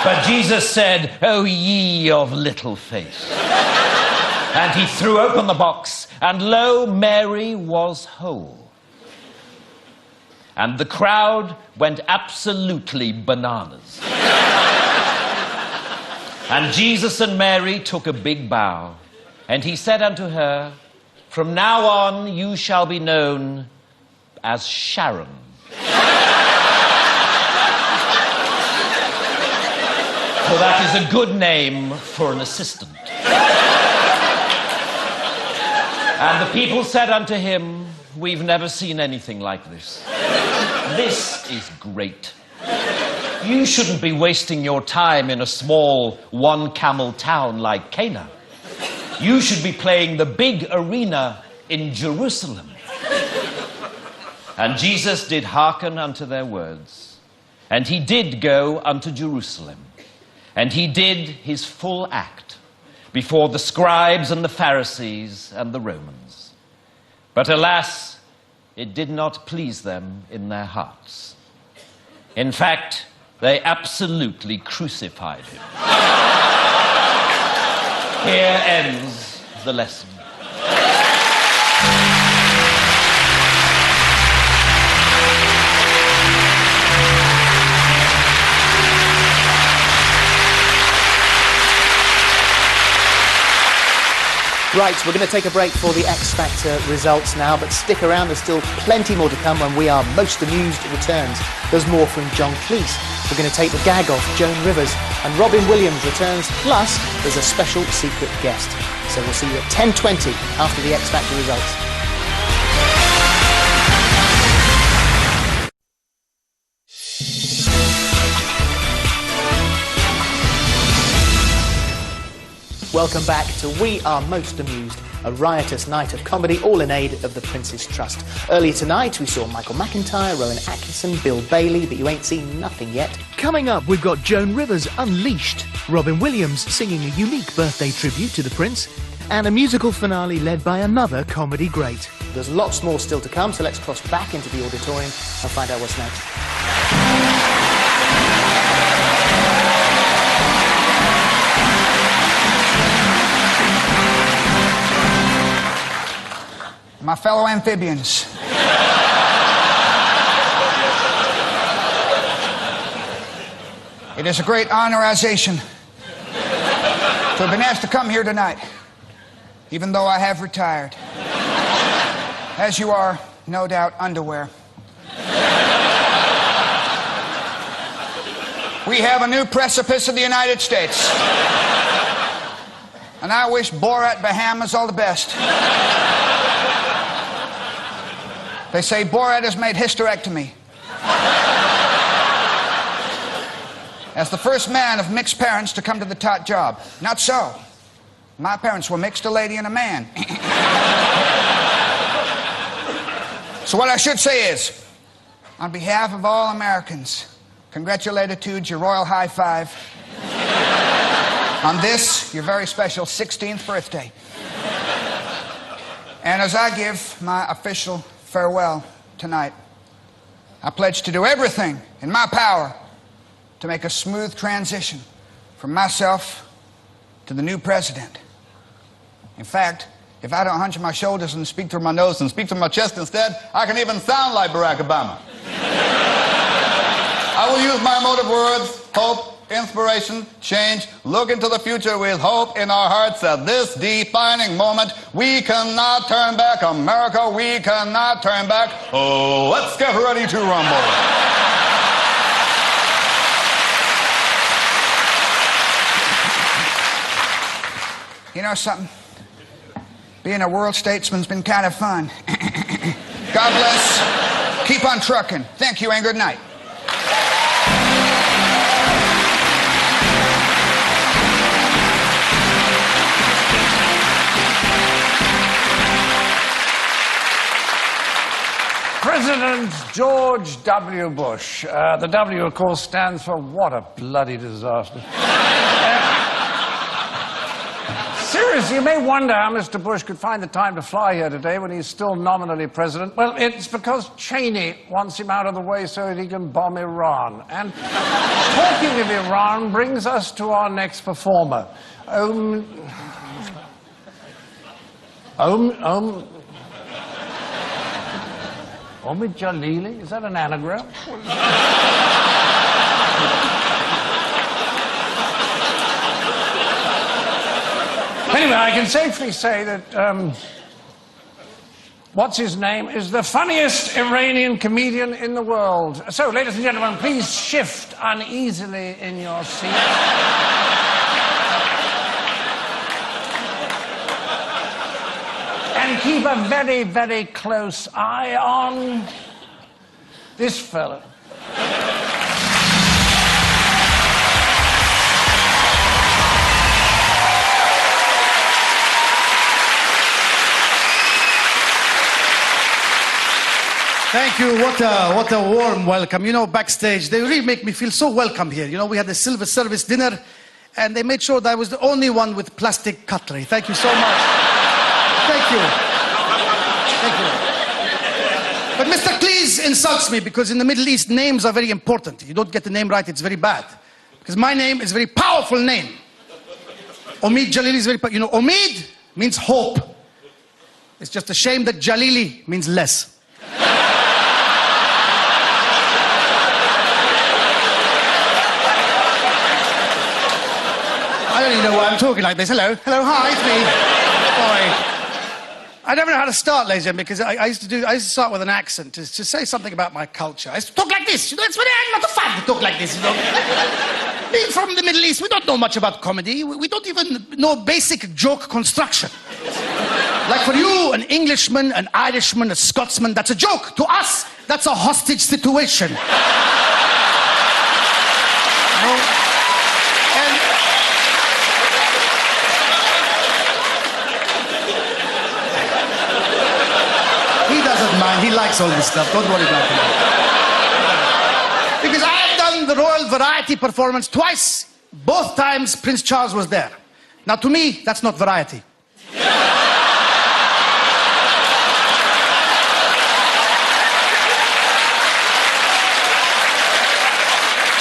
But Jesus said, "O ye of little faith." And he threw open the box, and lo, Mary was whole. And the crowd went absolutely bananas. And Jesus and Mary took a big bow, and he said unto her, "From now on you shall be known as Sharon." For that is a good name for an assistant. And the people said unto him, "We've never seen anything like this. This is great. You shouldn't be wasting your time in a small one-camel town like Cana. You should be playing the big arena in Jerusalem." And Jesus did hearken unto their words. And he did go unto Jerusalem. And he did his full act before the scribes and the Pharisees and the Romans. But alas, it did not please them in their hearts. In fact, they absolutely crucified him. Here ends the lesson. Right, we're going to take a break for the X Factor results now, but stick around, there's still plenty more to come when We Are Most Amused returns. There's more from John Cleese. We're going to take the gag off Joan Rivers, and Robin Williams returns, plus there's a special secret guest. So we'll see you at 10:20 after the X Factor results. Welcome back to We Are Most Amused, a riotous night of comedy, all in aid of the Prince's Trust. Earlier tonight, we saw Michael McIntyre, Rowan Atkinson, Bill Bailey, but you ain't seen nothing yet. Coming up, we've got Joan Rivers Unleashed, Robin Williams singing a unique birthday tribute to the Prince, and a musical finale led by another comedy great. There's lots more still to come, so let's cross back into the auditorium and find out what's next. My fellow amphibians. It is a great honorization to have been asked to come here tonight, even though I have retired. As you are, no doubt, underwear. We have a new precipice of the United States. And I wish Borat Bahamas all the best. They say Borat has made hysterectomy. As the first man of mixed parents to come to the top job. Not so. My parents were mixed, a lady and a man. So what I should say is, on behalf of all Americans, congratulatudes, your royal high five on this, your very special 16th birthday. And as I give my official farewell tonight, I pledge to do everything in my power to make a smooth transition from myself to the new president. In fact, if I don't hunch my shoulders and speak through my nose and speak through my chest instead, I can even sound like Barack Obama. I will use my emotive words, hope, inspiration, change, look into the future with hope in our hearts at this defining moment. We cannot turn back, America, we cannot turn back. Oh, let's get ready to rumble. You know something? Being a world statesman's been kind of fun. God bless. Keep on trucking. Thank you and good night. President George W. Bush. The W, of course, stands for what a bloody disaster. Seriously, you may wonder how Mr. Bush could find the time to fly here today when he's still nominally president. Well, it's because Cheney wants him out of the way so that he can bomb Iran. And talking of Iran brings us to our next performer. Omid Jalili? Is that an anagram? Anyway, I can safely say that, what's his name, is the funniest Iranian comedian in the world. So, ladies and gentlemen, please shift uneasily in your seats. And keep a very, very close eye on this fella. Thank you. What a warm welcome. You know, backstage, they really make me feel so welcome here. You know, we had the silver service dinner, and they made sure that I was the only one with plastic cutlery. Thank you so much. Thank you. Thank you. But Mr. Cleese insults me because in the Middle East, names are very important. If you don't get the name right, it's very bad. Because my name is a very powerful name. Omid Jalili is very powerful. You know, Omid means hope. It's just a shame that Jalili means less. I don't even know why I'm talking like this. Hello. Hello, hi, it's me. Sorry. I never know how to start, ladies and gentlemen, because I used to start with an accent to say something about my culture. I used to talk like this. You know, it's very not fun to talk like this, you know. Being from the Middle East, we don't know much about comedy. We don't even know basic joke construction. Like for you, an Englishman, an Irishman, a Scotsman, that's a joke. To us, that's a hostage situation. Mind. He likes all this stuff. Don't worry about him. Because I have done the Royal Variety performance twice. Both times Prince Charles was there. Now to me, that's not variety.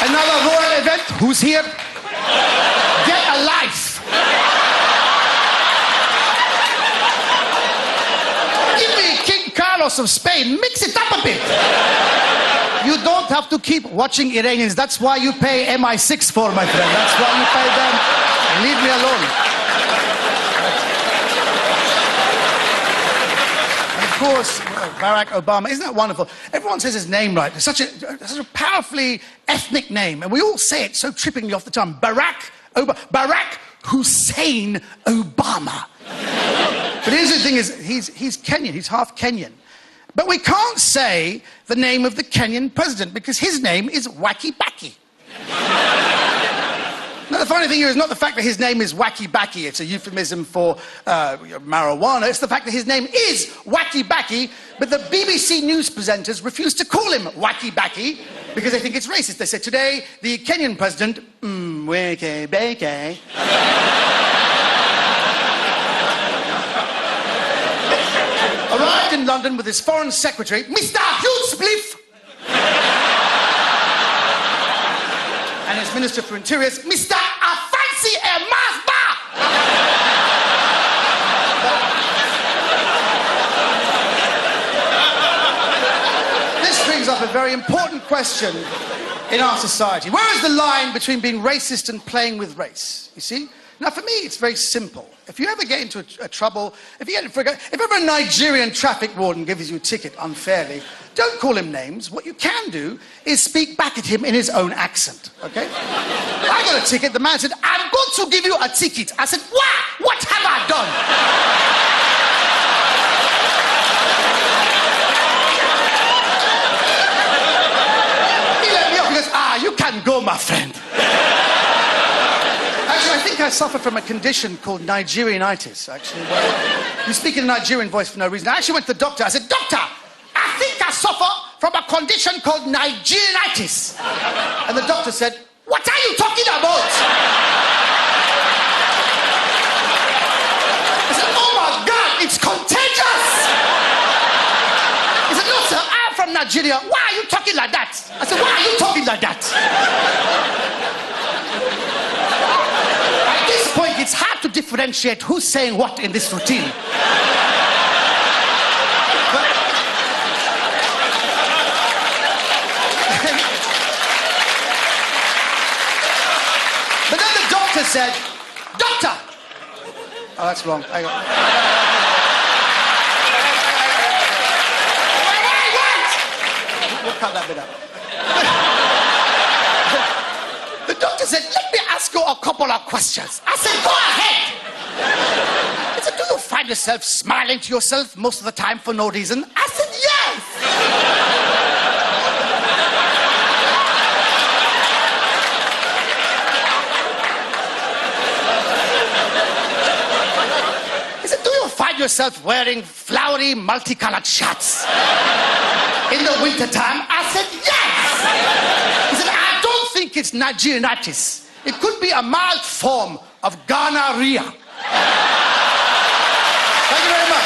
Another royal event. Who's here? Get a life. Give me King Carlos of Spain. Mix it up a bit. You don't have to keep watching Iranians. That's why you pay MI6 for, my friend. That's why you pay them. Leave me alone. And of course, Barack Obama. Isn't that wonderful? Everyone says his name right. It's such a powerfully ethnic name. And we all say it so trippingly off the tongue. Barack Hussein Obama. But here's the thing is, he's Kenyan. He's half Kenyan. But we can't say the name of the Kenyan president because his name is Wacky Backy. Now, the funny thing here is not the fact that his name is Wacky Backy. It's a euphemism for marijuana. It's the fact that his name is Wacky Backy, but the BBC news presenters refuse to call him Wacky Backy because they think it's racist. They say, today, the Kenyan president, Wacky Backy, arrived in London with his foreign secretary, Mr. Hugh Spliff, and his Minister for Interiors, Mr. Afansi Emasba. This brings up a very important question in our society. Where is the line between being racist and playing with race? You see? Now, for me, it's very simple. If you ever get into a trouble, if ever a Nigerian traffic warden gives you a ticket unfairly, don't call him names. What you can do is speak back at him in his own accent, okay? I got a ticket. The man said, I'm going to give you a ticket. I said, what? What have I done? He let me off. He goes, you can go, my friend. Actually, I think I suffer from a condition called Nigerianitis, actually, where you speak in a Nigerian voice for no reason. I actually went to the doctor. I said, Doctor, I think I suffer from a condition called Nigerianitis. And the doctor said, what are you talking about? I said, oh my God, it's contagious. He said, no, sir, I'm from Nigeria. Why are you talking like that? I said, why are you talking like that? At this point, it's hard to differentiate who's saying what in this routine. But then the doctor said, Doctor! Oh, that's wrong. Hang on. We'll cut that bit out. The doctor said, let me ask you a couple of questions. I said, go ahead. He said, do you find yourself smiling to yourself most of the time for no reason? I said, yes. He said, do you find yourself wearing flowery, multicolored shirts in the wintertime? I said, yes. He said, I don't think it's Nigerianitis. It could be a mild form of gonorrhea. Thank you very much.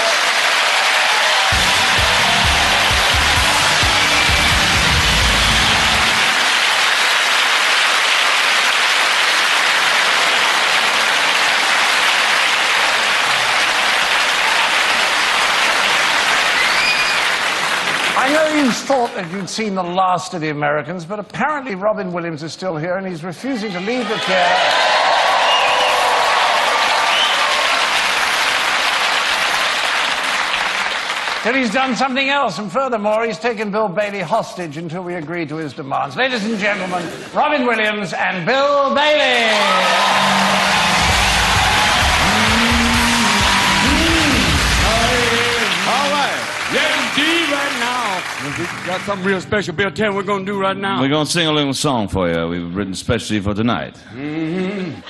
I know you thought that you'd seen the last of the Americans, but apparently Robin Williams is still here and he's refusing to leave the chair. Till he's done something else, and furthermore, he's taken Bill Bailey hostage until we agree to his demands. Ladies and gentlemen, Robin Williams and Bill Bailey. All right. Yes, indeed, right now. We got something real special, Bill. Tell me what we're going to do right now. We're going to sing a little song for you. We've written specially for tonight. Mm-hmm.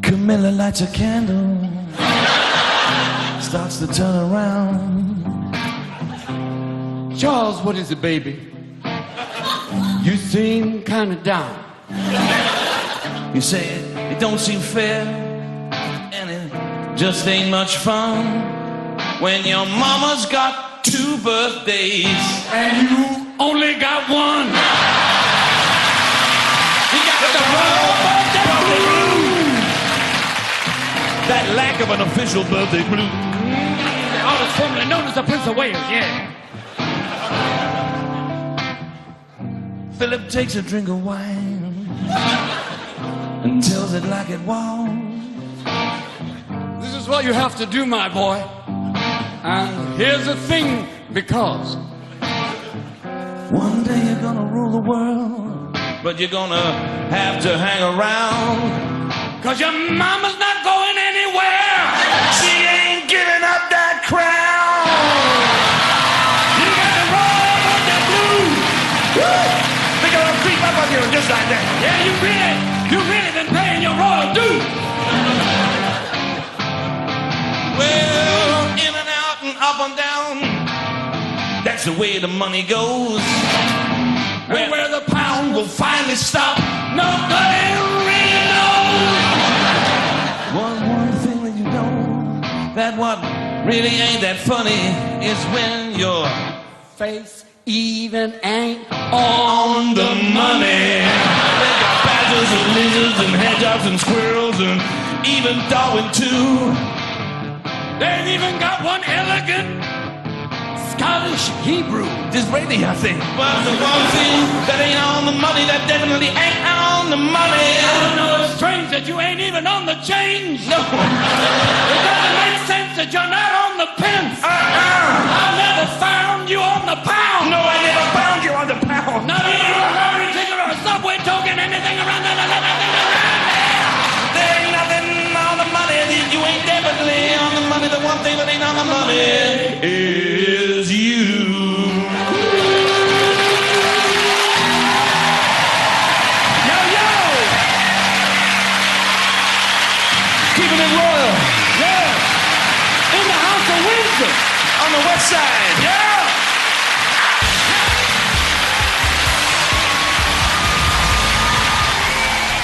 Camilla lights a candle, starts to turn around. Charles, what is it, baby? You seem kind of down. You say it don't seem fair, and it just ain't much fun when your mama's got 2 birthdays and you only got one. You got the road that lack make up an official birthday blues. The artist formerly known as the Prince of Wales, yeah. Philip takes a drink of wine and tells it like it was. This is what you have to do, my boy. And here's the thing, because one day you're gonna rule the world, but you're gonna have to hang around. 'cause your mama's not going anywhere. She ain't giving up that crown. You got to roll with the blues. They're gonna creep up on you just like that. Yeah, you really been paying your royal due. Well, in and out and up and down, that's the way the money goes. Where the pound will finally stop, nobody really knows. One thing that you know, that what really ain't that funny is when your face even ain't on the money. They got badgers and lizards and hedgehogs and squirrels and even Darwin too. They've even got one elegant Scottish Hebrew. Disraeli, I think. But the one thing that ain't on the money, that definitely ain't on the money. I don't know, it's strange that you ain't even on the change. No. It doesn't make sense that you're not on the pence. I never found you on the pound. No, I never found you on the pound. Not even a lottery ticket or a subway token, anything around there. There ain't nothing on the money. You ain't definitely on the money. The one thing that ain't on the money is you. Keeping it royal. Yeah. In the House of Wisdom. On the west side. Yeah.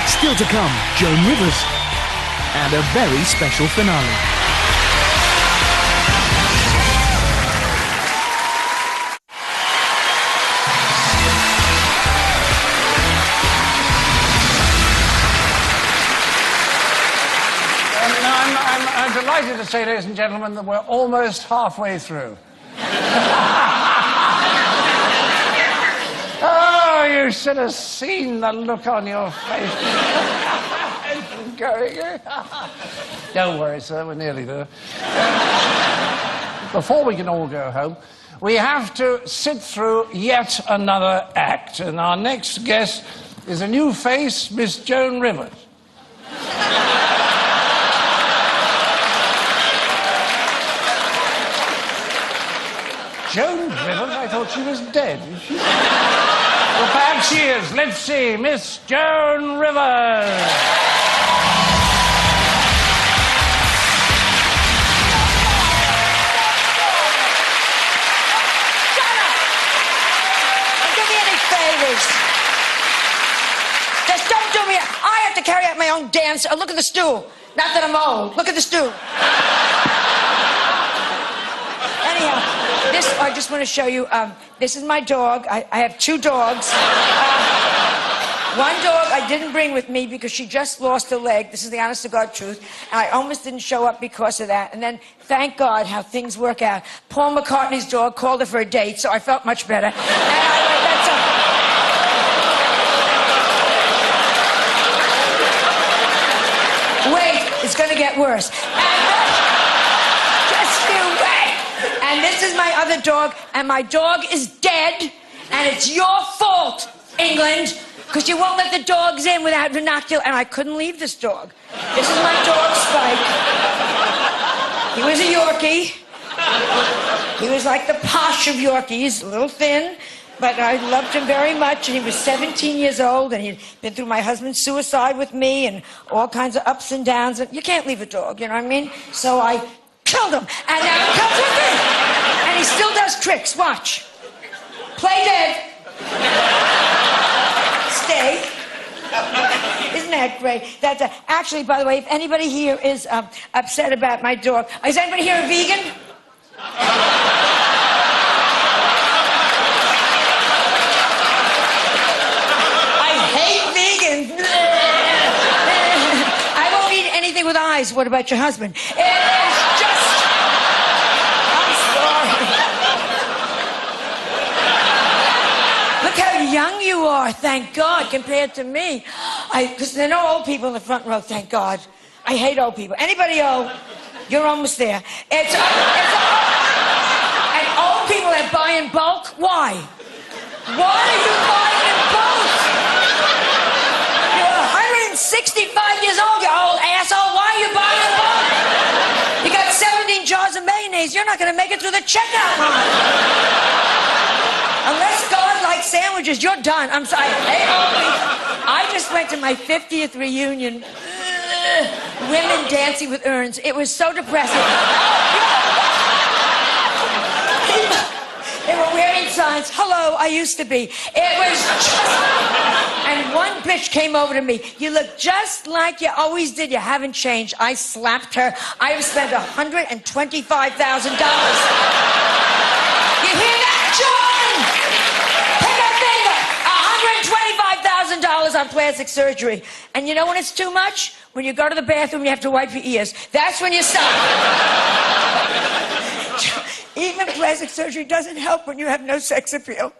Still to come, Joan Rivers. And a very special finale. I'm delighted to say, ladies and gentlemen, that we're almost halfway through. Oh, you should have seen the look on your face. Don't worry, sir, we're nearly there. Before we can all go home, we have to sit through yet another act. And our next guest is a new face, Miss Joan Rivers. Joan Rivers? I thought she was dead. Is she? Well, perhaps she is. Let's see. Miss Joan Rivers. Don't do me any favors. Just don't do me. I have to carry out my own dance. Look at the stool. Not that I'm old. Look at the stool. Anyhow, I just want to show you, this is my dog. I have two dogs. One dog I didn't bring with me because she just lost a leg. This is the honest to God truth. And I almost didn't show up because of that. And then, thank God, how things work out. Paul McCartney's dog called her for a date, so I felt much better. And that's all. Wait, it's going to get worse. Just you wait. And this is my other dog, and my dog is dead, and it's your fault, England, because you won't let the dogs in without binocular, and I couldn't leave this dog. This is my dog, Spike. He was a Yorkie. He was like the posh of Yorkies, a little thin, but I loved him very much, and he was 17 years old, and he'd been through my husband's suicide with me, and all kinds of ups and downs, and you can't leave a dog, you know what I mean? So I killed him, and now he comes with me. And he still does tricks. Watch. Play dead. Stay. Isn't that great? That's actually, by the way, if anybody here is upset about my dog, is anybody here a vegan? I hate vegans. I won't eat anything with eyes. what about your husband? It is just... I'm sorry. Look how young you are, thank God, compared to me. Because there are no old people in the front row, thank God. I hate old people. Anybody old? You're almost there. And old people that buy in bulk, why? Why are you buying in bulk? You're 165 years old, you old asshole. Why are you buying in bulk? You got 17 jars of mayonnaise. You're not going to make it through the checkout line. Unless God likes sandwiches, you're done. I'm sorry. Hey, I just went to my 50th reunion. Women dancing with urns. It was so depressing. They were wearing signs, hello, I used to be. It was just... And one bitch came over to me. You look just like you always did. You haven't changed. I slapped her. I have spent $125,000. You hear that, John? Pick a finger. $125,000 on plastic surgery. And you know when it's too much? When you go to the bathroom, you have to wipe your ears. That's when you stop. Even plastic surgery doesn't help when you have no sex appeal.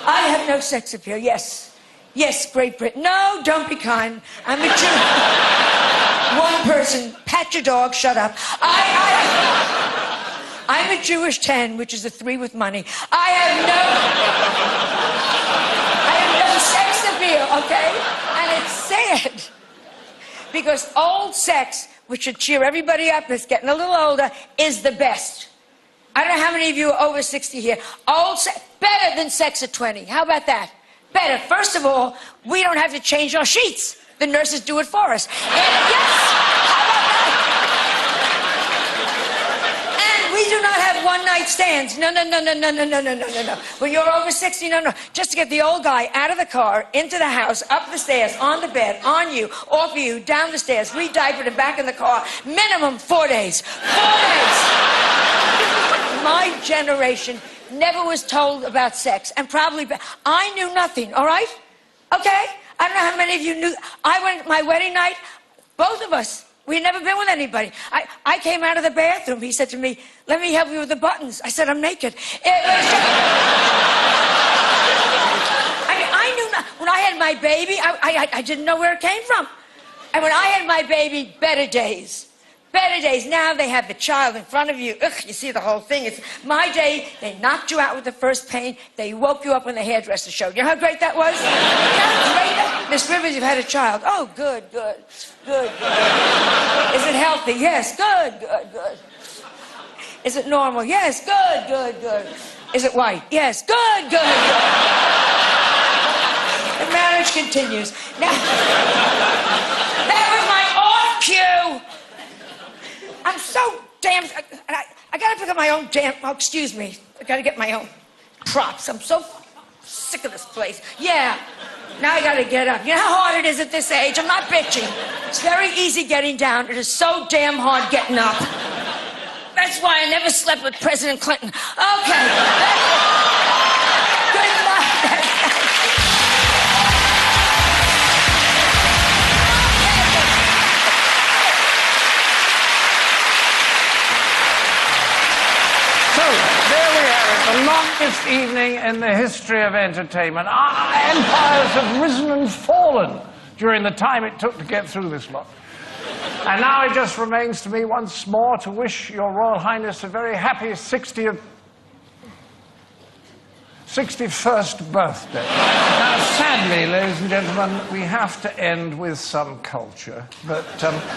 I have no sex appeal, yes. Yes, Great Britain. No, don't be kind. I'm a Jew. One person, pat your dog, shut up. I'm a Jewish 10, which is a 3 with money. I have no sex appeal, okay? And it's sad. Because old sex, which should cheer everybody up that's getting a little older, is the best. I don't know how many of you are over 60 here. Old sex, better than sex at 20. How about that? Better. First of all, we don't have to change our sheets. The nurses do it for us. And yes, how about that? And we do not have one-night stands. No. When you're over 60, no. Just to get the old guy out of the car, into the house, up the stairs, on the bed, on you, off of you, down the stairs, re-diapered and back in the car. Minimum 4 days. 4 days. My generation never was told about sex, and probably I knew nothing, all right? Okay? I don't know how many of you knew. I went my wedding night, both of us, we had never been with anybody. I came out of the bathroom. He said to me, let me help you with the buttons. I said, I'm naked. It was just... I mean, I knew not. When I had my baby, I didn't know where it came from. And when I had my baby, better days. Better days. Now they have the child in front of you. Ugh, you see the whole thing. It's my day. They knocked you out with the first pain. They woke you up when the hairdresser showed. You know how great that was? You know how great that... Miss Rivers, you've had a child. Oh, good. Is it healthy? Yes, good. Is it normal? Yes, good. Is it white? Yes, good. The marriage continues. Now, that was my off cue. I'm so damn... I gotta pick up my own damn... Oh, excuse me. I gotta get my own props. I'm so sick of this place. Yeah. Now I gotta get up. You know how hard it is at this age? I'm not bitching. It's very easy getting down. It is so damn hard getting up. That's why I never slept with President Clinton. Okay. Good night. The longest evening in the history of entertainment. Empires have risen and fallen during the time it took to get through this lot. And now it just remains to me once more to wish Your Royal Highness a very happy 61st birthday. Now, sadly, ladies and gentlemen, we have to end with some culture. But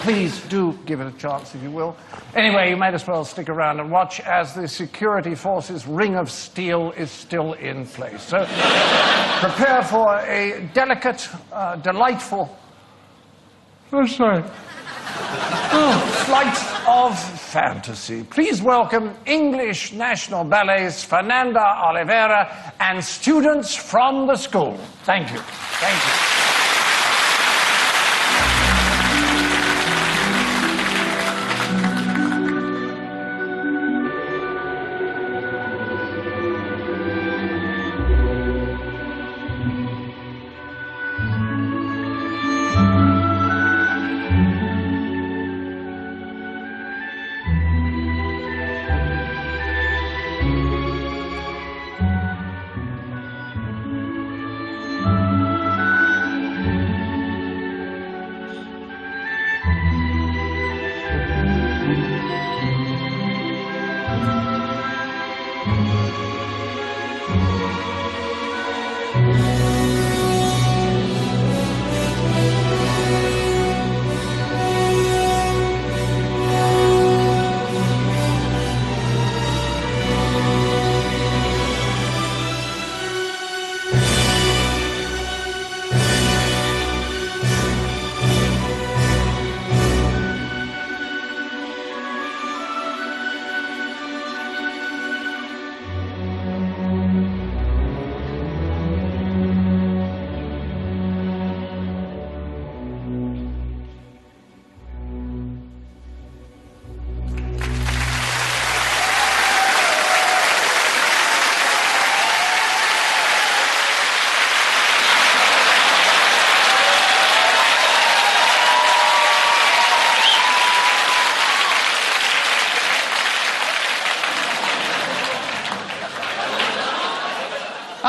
please do give it a chance, if you will. Anyway, you might as well stick around and watch as the security forces' ring of steel is still in place. So prepare for a delicate, delightful... flight of fantasy. Please welcome English National Ballet's Fernanda Oliveira and students from the school. Thank you. Thank you.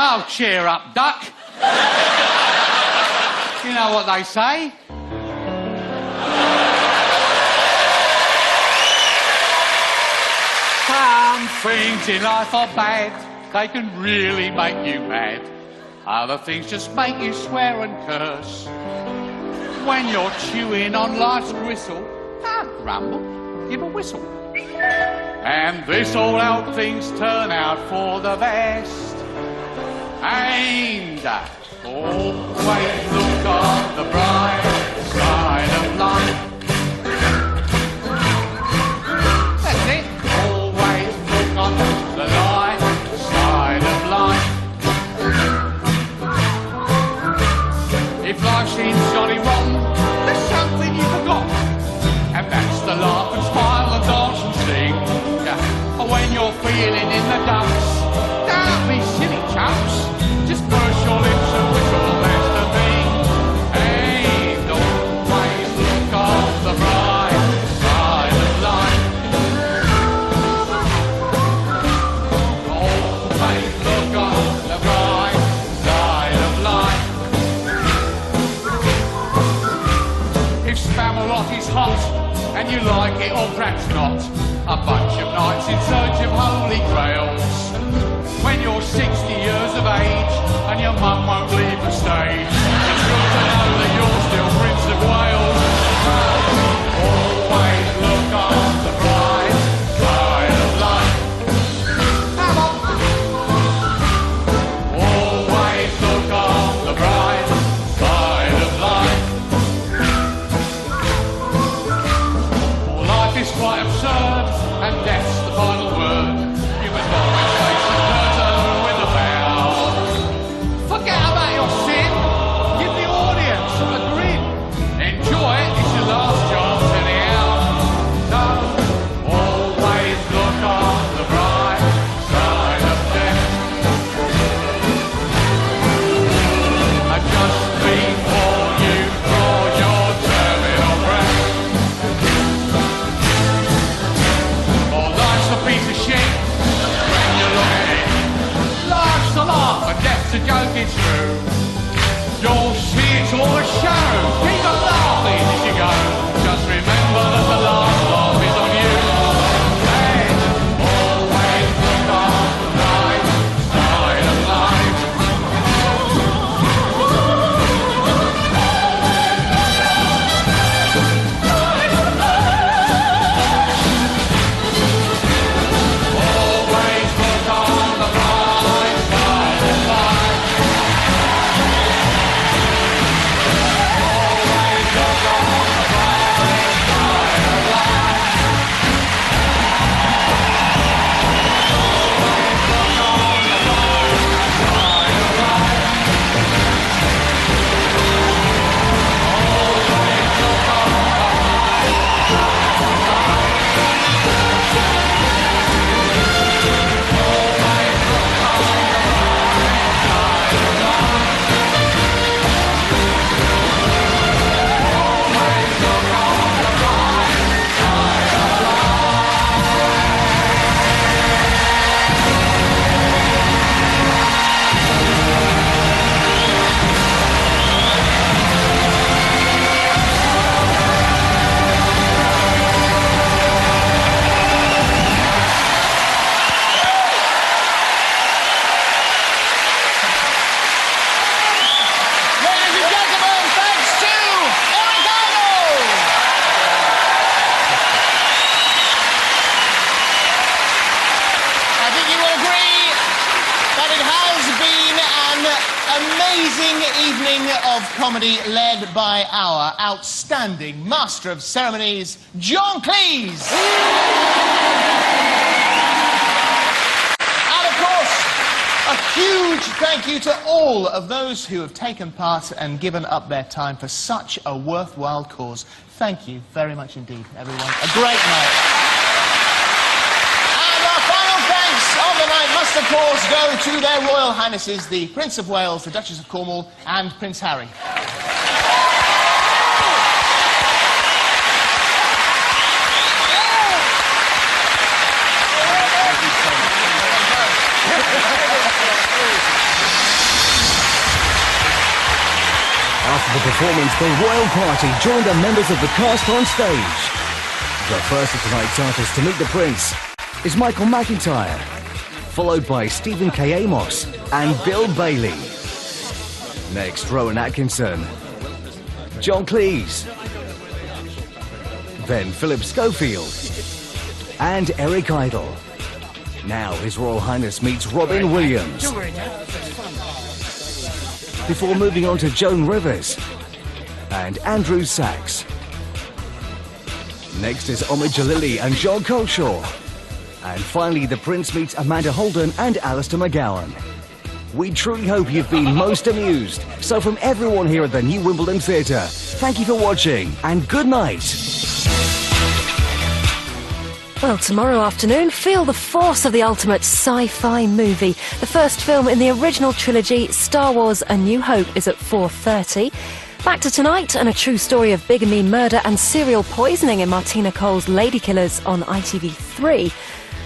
Oh, cheer up, duck. You know what they say. Some things in life are bad. They can really make you mad. Other things just make you swear and curse. When you're chewing on life's gristle, don't grumble, give a whistle. And this all help things turn out for the best. And always look on the bright side of life. That's it. Always look on the light side of life. If life seems jolly wrong, there's something you forgot. And that's the laugh and smile and dance and sing. When you're feeling in the dumps, don't be silly chumps. Just purse your lips and whistle, that's the thing. And always look on the bright side of life. Always look on the bright side of life. If Spamalot is hot and you like it or perhaps not, a bunch of knights in search of holy grails. When you're 60 years of age and your mum won't leave the stage, it's good to know that you're still Prince of Wales. Always look on the bright side of life. Come on. Always look on the bright side of life. Life is quite absurd. amazing evening of comedy led by our outstanding Master of Ceremonies, John Cleese. And of course, a huge thank you to all of those who have taken part and given up their time for such a worthwhile cause. Thank you very much indeed, everyone. A great night. And our final thanks of the night must, of course, go to their Royal Highnesses, the Prince of Wales, the Duchess of Cornwall, and Prince Harry. After the performance, the royal party joined the members of the cast on stage. The first of tonight's artists to meet the prince is Michael McIntyre, followed by Stephen K. Amos and Bill Bailey. Next, Rowan Atkinson, John Cleese, then Philip Schofield, and Eric Idle. Now His Royal Highness meets Robin Williams, before moving on to Joan Rivers and Andrew Sachs. Next is Omid Jalili and John Coleshaw. And finally, the Prince meets Amanda Holden and Alistair McGowan. We truly hope you've been most amused. So from everyone here at the New Wimbledon Theatre, thank you for watching and good night. Well, tomorrow afternoon, feel the force of the ultimate sci-fi movie. The first film in the original trilogy, Star Wars A New Hope, is at 4:30. Back to tonight and a true story of bigamy, murder and serial poisoning in Martina Cole's Ladykillers on ITV3.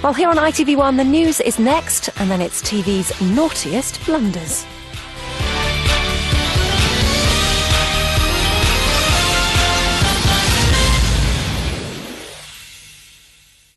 While here on ITV1, the news is next, and then it's TV's naughtiest blunders.